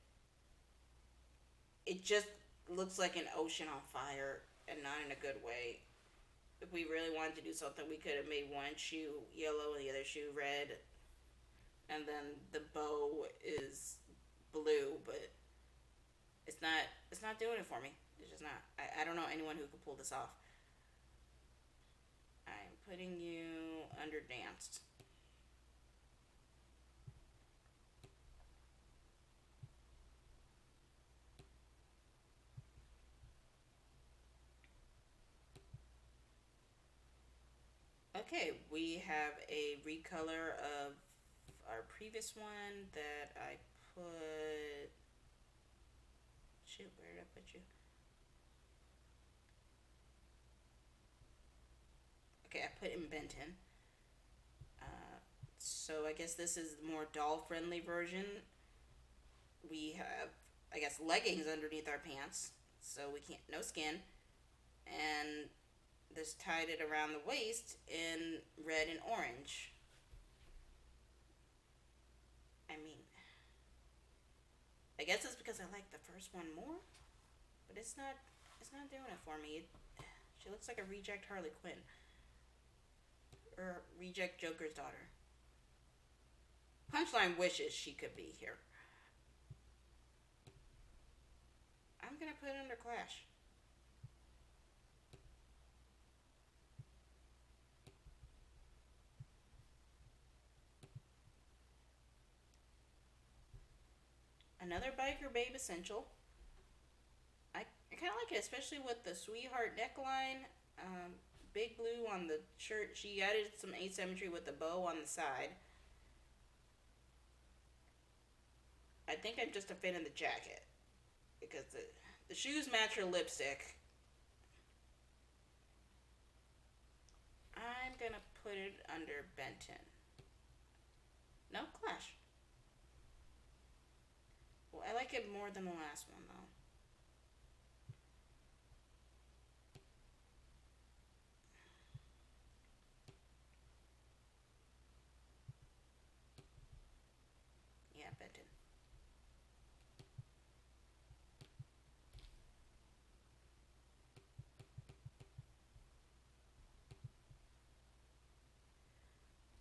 it just looks like an ocean on fire, and not in a good way. If we really wanted to do something, we could have made one shoe yellow and the other shoe red, and then the bow is blue, but it's not doing it for me. It's just not. I don't know anyone who could pull this off. I'm putting you under danced. Okay, we have a recolor of our previous one that I put. Shoot, where did I put you? Okay, I put in Benton. So I guess this is the more doll friendly version. We have, I guess, leggings underneath our pants, so we can't, no skin, and this tied it around the waist in red and orange. I mean, I guess it's because I like the first one more, but it's not doing it for me. She looks like a reject Harley Quinn or reject Joker's daughter. Punchline wishes she could be here. I'm gonna put it under Clash. Another biker babe essential. I kind of like it, especially with the sweetheart neckline. Big blue on the shirt. She added some asymmetry with the bow on the side. I think I'm just a fan of the jacket because the shoes match her lipstick. I'm gonna put it under Benton. No Clash. Well, I like it more than the last one though. Yeah, Benton.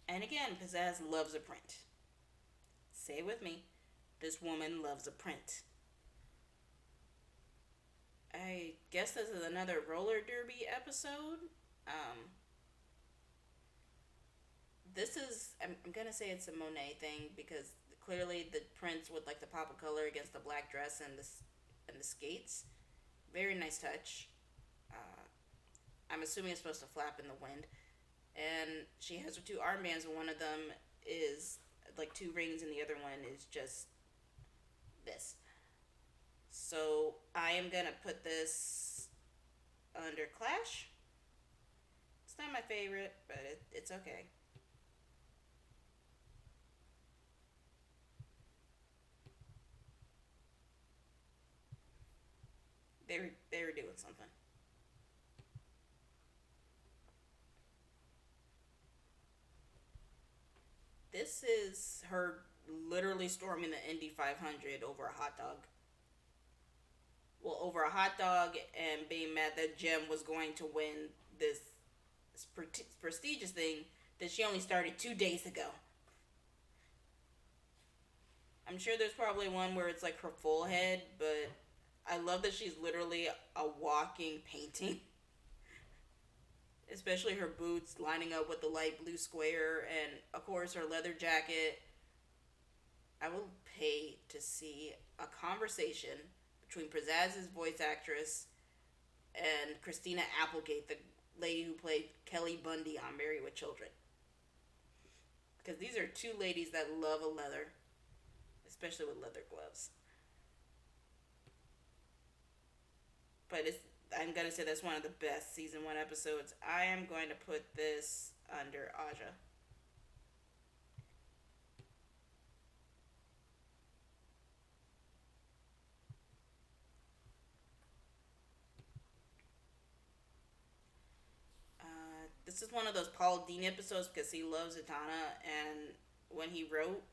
And again, Pizzazz loves a print. Say it with me. This woman loves a print. I guess this is another roller derby episode. Um, this is I'm gonna say it's a Monet thing because clearly the prints with like the pop of color against the black dress and the skates, very nice touch. Uh, I'm assuming it's supposed to flap in the wind, and she has her two armbands, and one of them is like two rings, and the other one is just this. So I am gonna put this under Clash. It's not my favorite, but it's okay. They were doing something. This is her literally storming the Indy 500 over a hot dog. Well, over a hot dog and being mad that Jem was going to win this prestigious thing that she only started 2 days ago. I'm sure there's probably one where it's like her full head, but I love that she's literally a walking painting. Especially her boots lining up with the light blue square, and of course her leather jacket. I will pay to see a conversation between Pizzazz's voice actress and Christina Applegate, the lady who played Kelly Bundy on Married with Children. Because these are two ladies that love a leather, especially with leather gloves. But I'm gonna say that's one of the best season one episodes. I am going to put this under Aja. This is one of those Paul Dean episodes because he loves Zatanna, and when he wrote,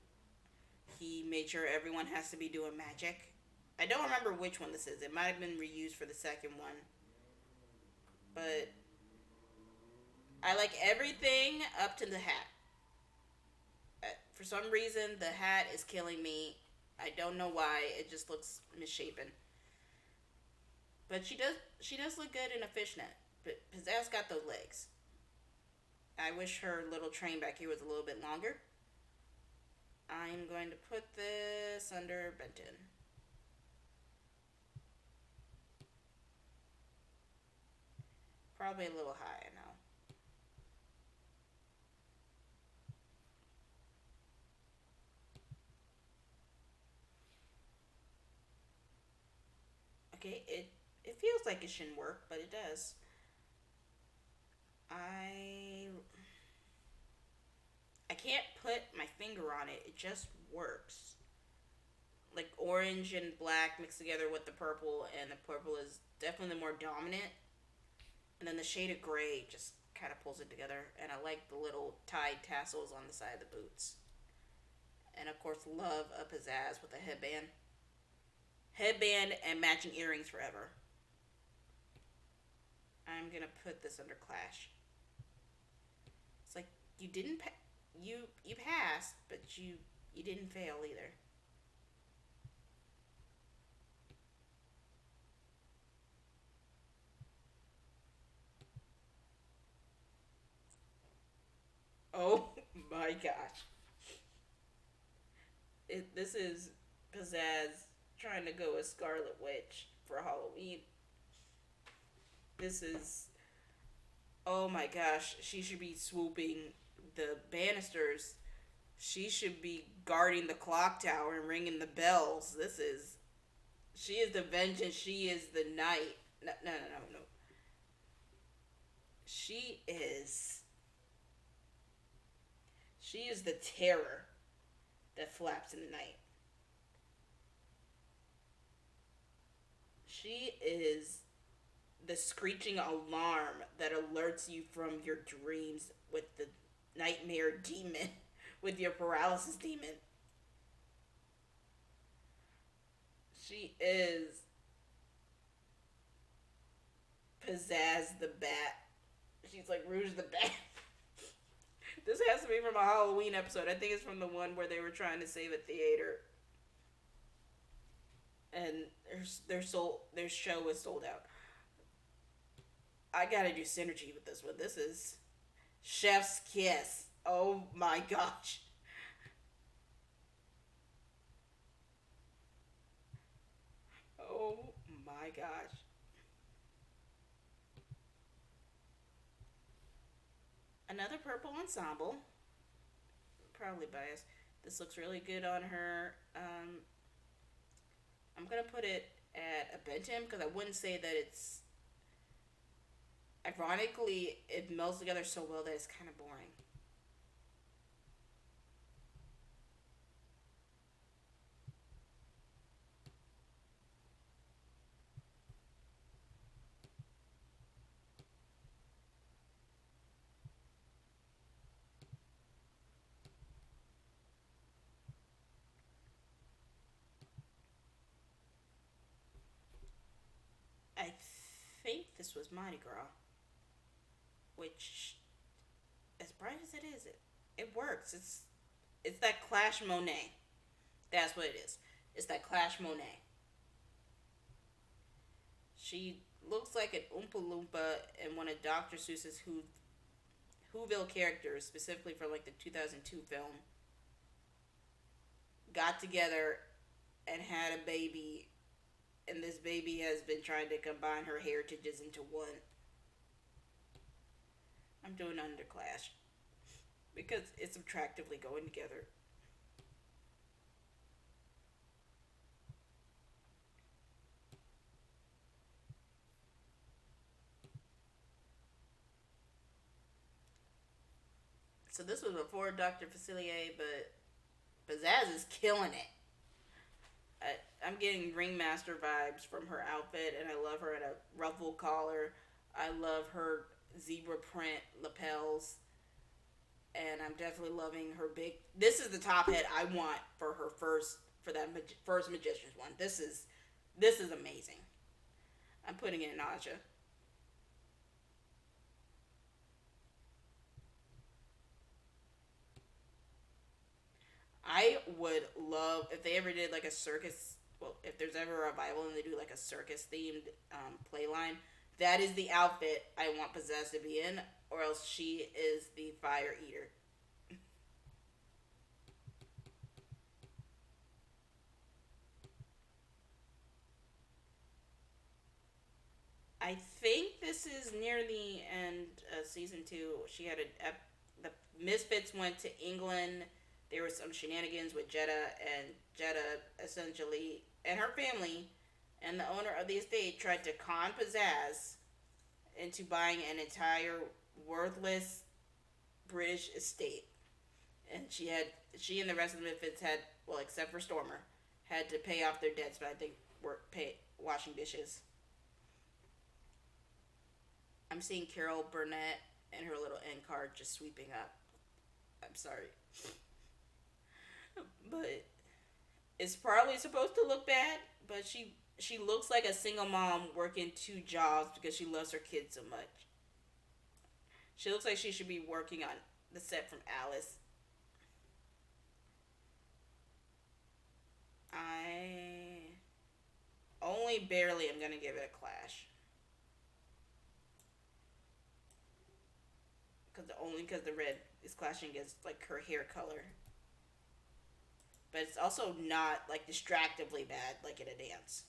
he made sure everyone has to be doing magic. I don't remember which one this is. It might have been reused for the second one, but I like everything up to the hat. For some reason, the hat is killing me. I don't know why. It just looks misshapen. But she does look good in a fishnet. But Pizzazz got those legs. I wish her little train back here was a little bit longer. I'm going to put this under Benton. Probably a little high, I know. Okay, it feels like it shouldn't work, but it does. I I can't put my finger on it. It just works. Like orange and black mixed together with the purple, and the purple is definitely the more dominant. And then the shade of gray just kind of pulls it together. And I like the little tied tassels on the side of the boots. And of course, love a pizzazz with a headband. Headband and matching earrings forever. I'm gonna put this under Clash. It's like you didn't you passed, but you didn't fail either. Oh my gosh. This is Pizzazz trying to go as Scarlet Witch for Halloween. This is, oh my gosh. She should be swooping the banisters. She should be guarding the clock tower and ringing the bells. This is, she is the vengeance. She is the night. No, no, no, no, no. She is, she is the terror that flaps in the night. She is the screeching alarm that alerts you from your dreams with the nightmare demon, with your paralysis demon. She is Pizzazz the Bat. She's like Rouge the Bat. This has to be from a Halloween episode. I think it's from the one where they were trying to save a theater and their show was sold out. I gotta do synergy with this one. This is Chef's Kiss. Oh my gosh. Oh my gosh. Another purple ensemble. Probably biased. This looks really good on her. I'm gonna put it at a Bentham because I wouldn't say that it's. Ironically, it melds together so well that it's kind of boring. I think this was Mardi Gras, which, as bright as it is, it works. It's that Clash Monet. That's what it is. It's that Clash Monet. She looks like an Oompa Loompa in one of Dr. Seuss's Whoville characters, specifically for like the 2002 film, got together and had a baby, and this baby has been trying to combine her heritages into one. I'm doing Underclash because it's attractively going together. So this was before Dr. Facilier, but Pizzazz is killing it. I'm getting Ringmaster vibes from her outfit, and I love her in a ruffle collar. I love her zebra print lapels, and I'm definitely loving her big. This is the top hat I want for her first magician's one. This is amazing. I'm putting it in Aja. I would love if they ever did like a circus. Well, if there's ever a revival and they do like a circus themed play line, that is the outfit I want Possessed to be in, or else she is the fire eater. I think this is near the end of season two. She had the Misfits went to England. There were some shenanigans with Jeddah, and Jeddah essentially and her family and the owner of the estate tried to con Pizzazz into buying an entire worthless British estate. And she and the rest of the Misfits had, well, except for Stormer, had to pay off their debts, but I think were pay washing dishes. I'm seeing Carol Burnett and her little end card just sweeping up. I'm sorry. But It's probably supposed to look bad, but she looks like a single mom working two jobs because she loves her kids so much. She looks like she should be working on the set from Alice. I only barely am gonna give it a clash. Because the red is clashing against like her hair color, but it's also not like distractively bad like in a dance.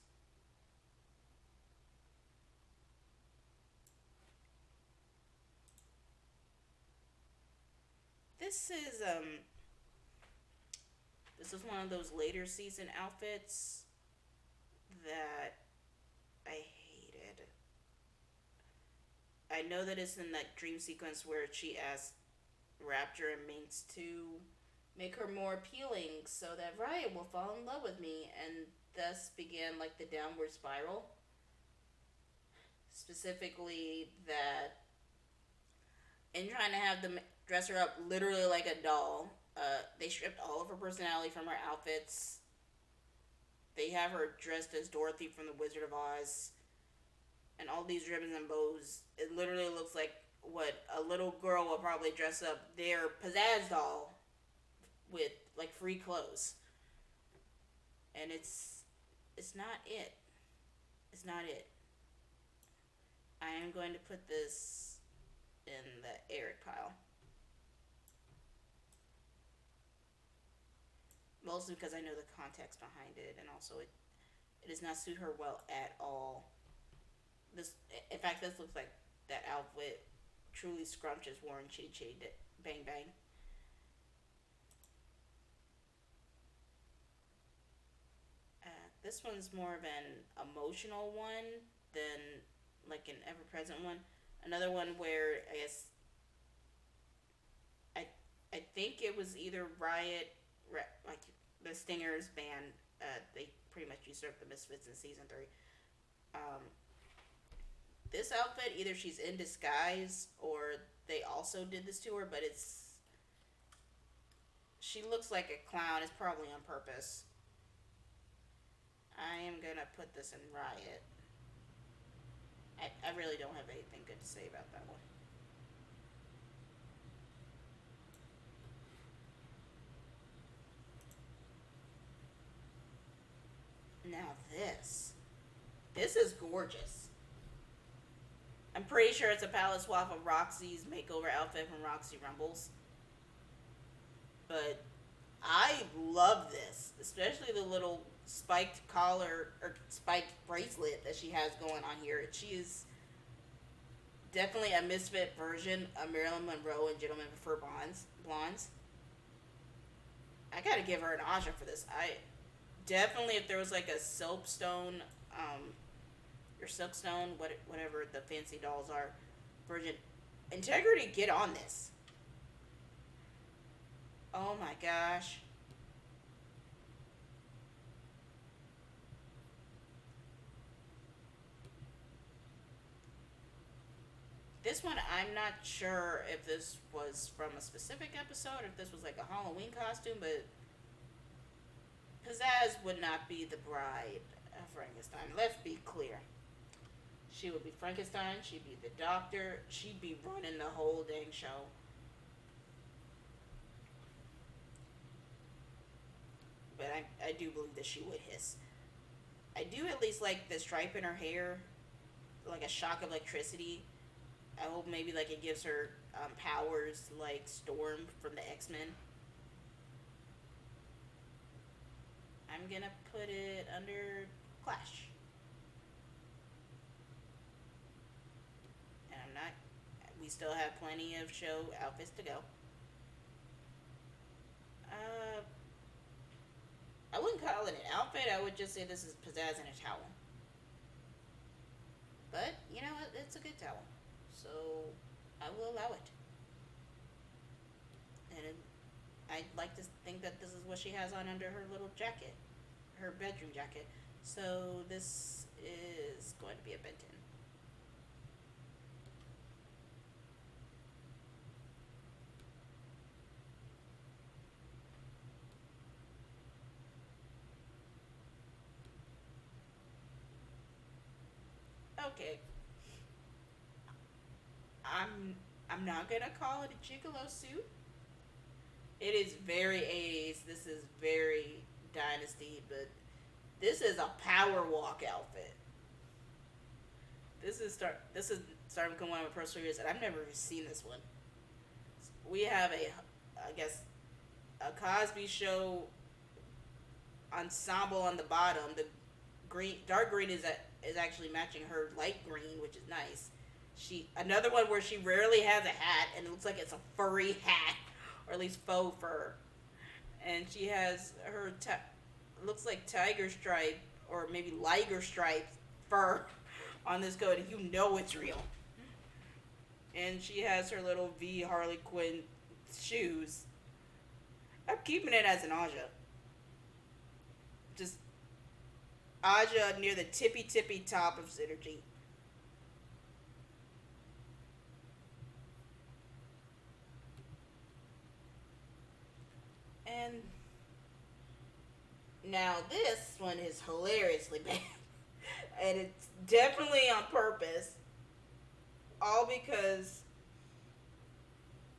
This is this is one of those later season outfits that I hated. I know that it's in that dream sequence where she asked Rapture and Minx to make her more appealing so that Riot will fall in love with me, and thus began like the downward spiral. Specifically, that in trying to have them dress her up literally like a doll, they stripped all of her personality from her outfits. They have her dressed as Dorothy from The Wizard of Oz, and all these ribbons and bows. It literally looks like what a little girl will probably dress up their Pizzazz doll with like free clothes, and it's not it. It's not it. I am going to put this in the Eric pile, mostly because I know the context behind it, and also it does not suit her well at all. This, in fact, this looks like that outfit truly scrumptious worn Chitty Chitty Bang Bang. This one's more of an emotional one than like an ever present one. Another one where I guess I I think it was either Riot, like the Stingers band. They pretty much usurped the Misfits in season three. Um, this outfit, either she's in disguise or they also did this to her, but it's she looks like a clown. It's probably on purpose. I am gonna put this in Riot. I really don't have anything good to say about that one. Now this is gorgeous. I'm pretty sure it's a palette swap of Roxy's makeover outfit from Roxy Rumbles, but I love this, especially the little spiked collar or spiked bracelet that she has going on here. She is definitely a misfit version of Marilyn Monroe and Gentlemen Prefer Blondes. I gotta give her an Aja for this. I definitely, if there was like a soapstone, or silkstone, whatever the fancy dolls are, version, Integrity, get on this. Oh my gosh. This one, I'm not sure if this was from a specific episode, if this was like a Halloween costume, but Pizzazz would not be the bride of Frankenstein. Let's be clear. She would be Frankenstein, she'd be the doctor, she'd be running the whole dang show. But I do believe that she would hiss. I do at least like the stripe in her hair, like a shock of electricity. I hope maybe like it gives her powers like Storm from the X-Men. I'm gonna put it under Clash. And I'm not. We still have plenty of show outfits to go. Uh, I wouldn't call it an outfit. I would just say this is pizzazz in a towel. But you know what? It's a good towel, so I will allow it. And I'd like to think that this is what she has on under her little jacket, her bedroom jacket. So this is going to be a Benton. Okay, I'm I'm not gonna call it a gigolo suit. It is very 80s. This is very Dynasty, but this is a power walk outfit. This is starting to become one of my personal favorites, and I've never seen this one. We have I guess, a Cosby Show ensemble on the bottom. The dark green is actually matching her light green, which is nice. She Another one where she rarely has a hat, and it looks like it's a furry hat, or at least faux fur. And she has looks like tiger stripe or maybe liger stripe fur on this coat, and you know it's real. And she has her little V Harley Quinn shoes. I'm keeping it as an Aja. Just Aja near the tippy top of Synergy. And now this one is hilariously bad. And it's definitely on purpose. All because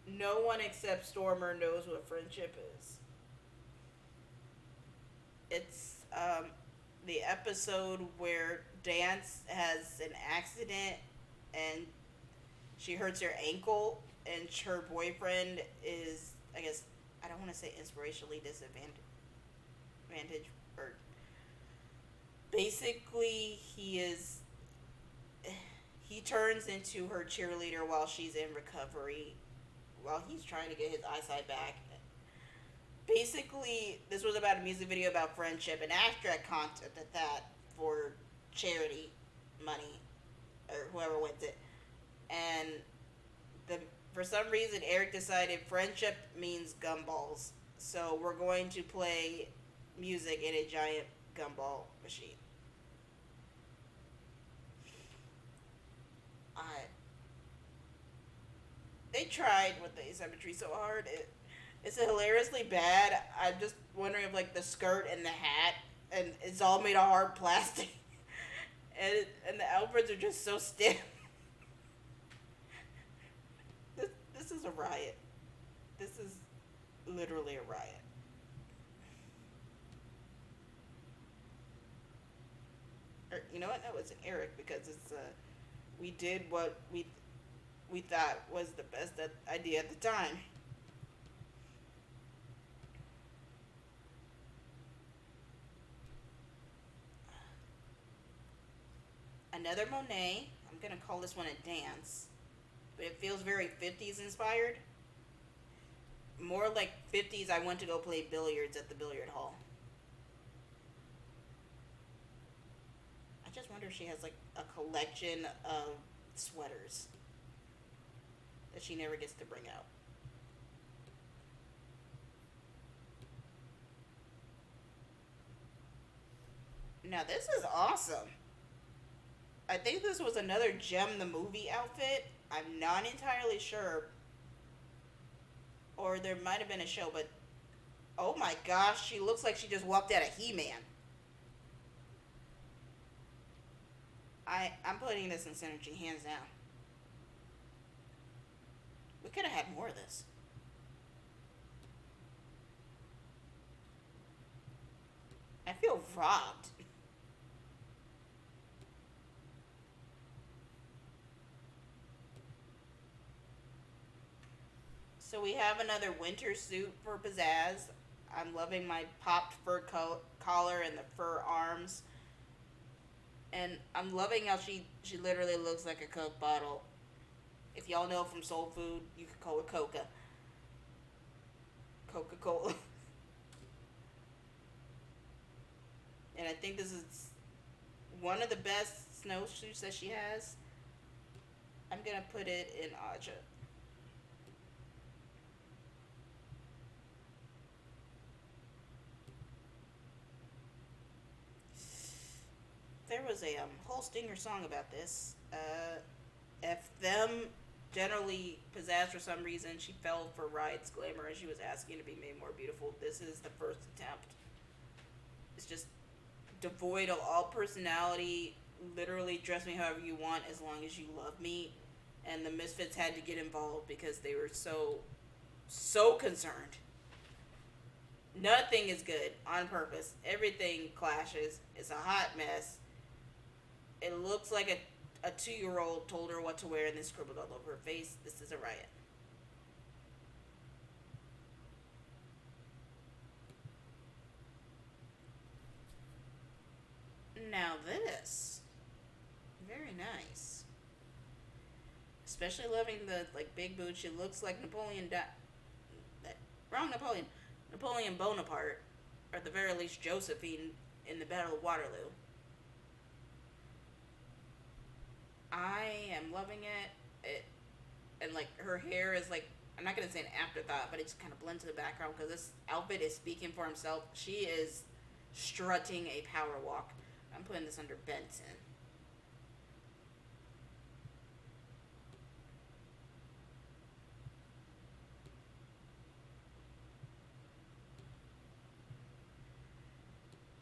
no one except Stormer knows what friendship is. It's the episode where Dance has an accident and she hurts her ankle, and her boyfriend is, I guess, I don't want to say inspirationally disadvantaged, or basically he turns into her cheerleader while she's in recovery, while he's trying to get his eyesight back. Basically, this was about a music video about friendship, an abstract concept at that, for charity money, or whoever wins it. And the for some reason, Eric decided friendship means gumballs, so we're going to play music in a giant gumball machine. I They tried with the asymmetry so hard. It's hilariously bad. I'm just wondering if like the skirt and the hat, and it's all made of hard plastic, and the outfits are just so stiff. This is a riot. This is literally a riot. Or, you know what? No, it's an Eric, because it's we did what we thought was the best idea at the time. Another Monet. I'm gonna call this one a dance, but it feels very 50s inspired. More like 50s. I went to go play billiards at the billiard hall. I just wonder if she has like a collection of sweaters that she never gets to bring out. Now this is awesome. I think this was another Gem the movie outfit. I'm not entirely sure, or there might have been a show, but oh my gosh, she looks like she just walked out of He-Man. I'm putting this in Synergy hands down. We could have had more of this. I feel robbed. So we have another winter suit for Pizzazz. I'm loving my popped fur collar and the fur arms. And I'm loving how she literally looks like a Coke bottle. If y'all know from Soul Food, you could call it Coca-Cola. And I think this is one of the best snowsuits that she has. I'm gonna put it in Aja. There was a whole stinger song about this. If them generally possessed for some reason, she fell for Riot's glamour and she was asking to be made more beautiful. This is the first attempt. It's just devoid of all personality, literally dress me however you want as long as you love me. And the Misfits had to get involved because they were so concerned. Nothing is good on purpose. Everything clashes. It's a hot mess. It looks like a 2-year old told her what to wear and then scribbled all over her face. This is a riot. Now this. Very nice. Especially loving the like big boots. She looks like wrong Napoleon. Napoleon Bonaparte, or at the very least Josephine in the Battle of Waterloo. I am loving it. And like her hair is like, I'm not gonna say an afterthought, but it just kind of blends to the background because this outfit is speaking for himself. She is strutting a power walk. I'm putting this under Benson.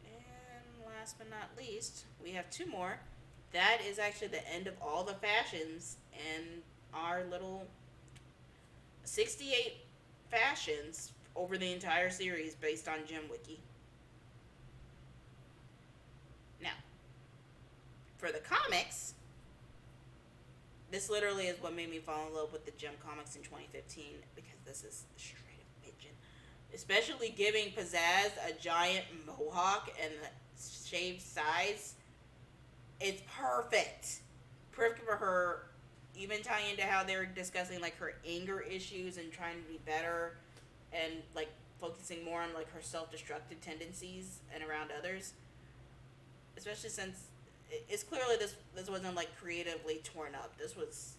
And last but not least, we have two more. That is actually the end of all the fashions in our little 68 fashions over the entire series based on Gem Wiki. Now, for the comics, this literally is what made me fall in love with the Gem comics in 2015 because this is straight up bitchin'. Especially giving Pizzazz a giant mohawk and the shaved sides. It's perfect. Perfect for her. Even tying into how they were discussing like her anger issues and trying to be better and like focusing more on like her self-destructive tendencies and around others. Especially since it's clearly this wasn't like creatively torn up. This was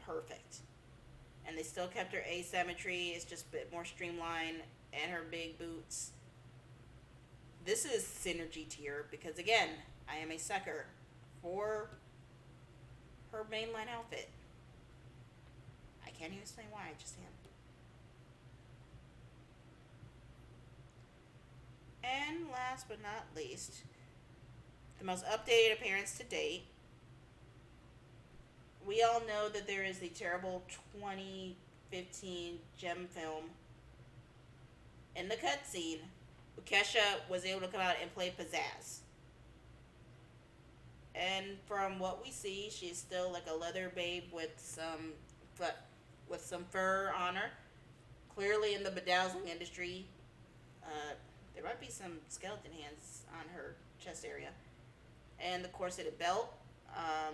perfect. And they still kept her asymmetry. It's just a bit more streamlined and her big boots. This is synergy tier because again, I am a sucker for her mainline outfit. I can't even explain why, I just am. And last but not least, the most updated appearance to date. We all know that there is the terrible 2015 Gem film. In the cutscene, Kesha was able to come out and play Pizzazz. And from what we see, she's still like a leather babe with some fur on her. Clearly in the bedazzling industry, there might be some skeleton hands on her chest area, and the corseted belt. I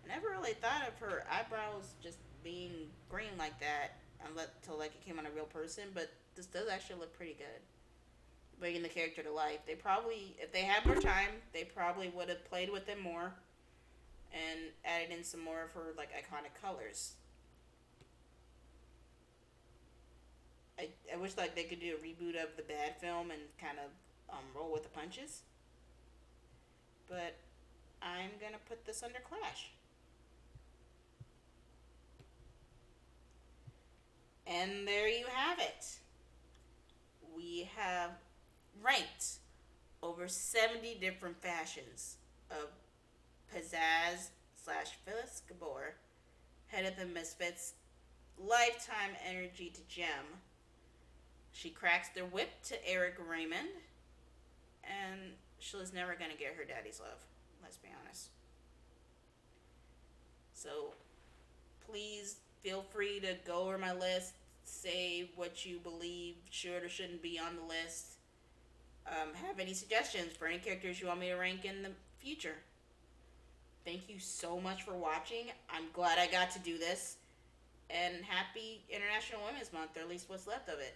never really thought of her eyebrows just being green like that until like it came on a real person, but this does actually look pretty good. Bringing the character to life. They probably, if they had more time, they probably would have played with them more and added in some more of her like iconic colors. I wish like they could do a reboot of the bad film and kind of roll with the punches. But I'm gonna put this under Clash. And there you have it. We have ranked over 70 different fashions of Pizzazz slash Phyllis Gabor, head of the Misfits, lifetime energy to Gem. She cracks the whip to Eric Raymond, and she was never going to get her daddy's love. Let's be honest. So, please feel free to go over my list, say what you believe should or shouldn't be on the list. Have any suggestions for any characters you want me to rank in the future. Thank you so much for watching. I'm glad I got to do this. And happy International Women's Month, or at least what's left of it.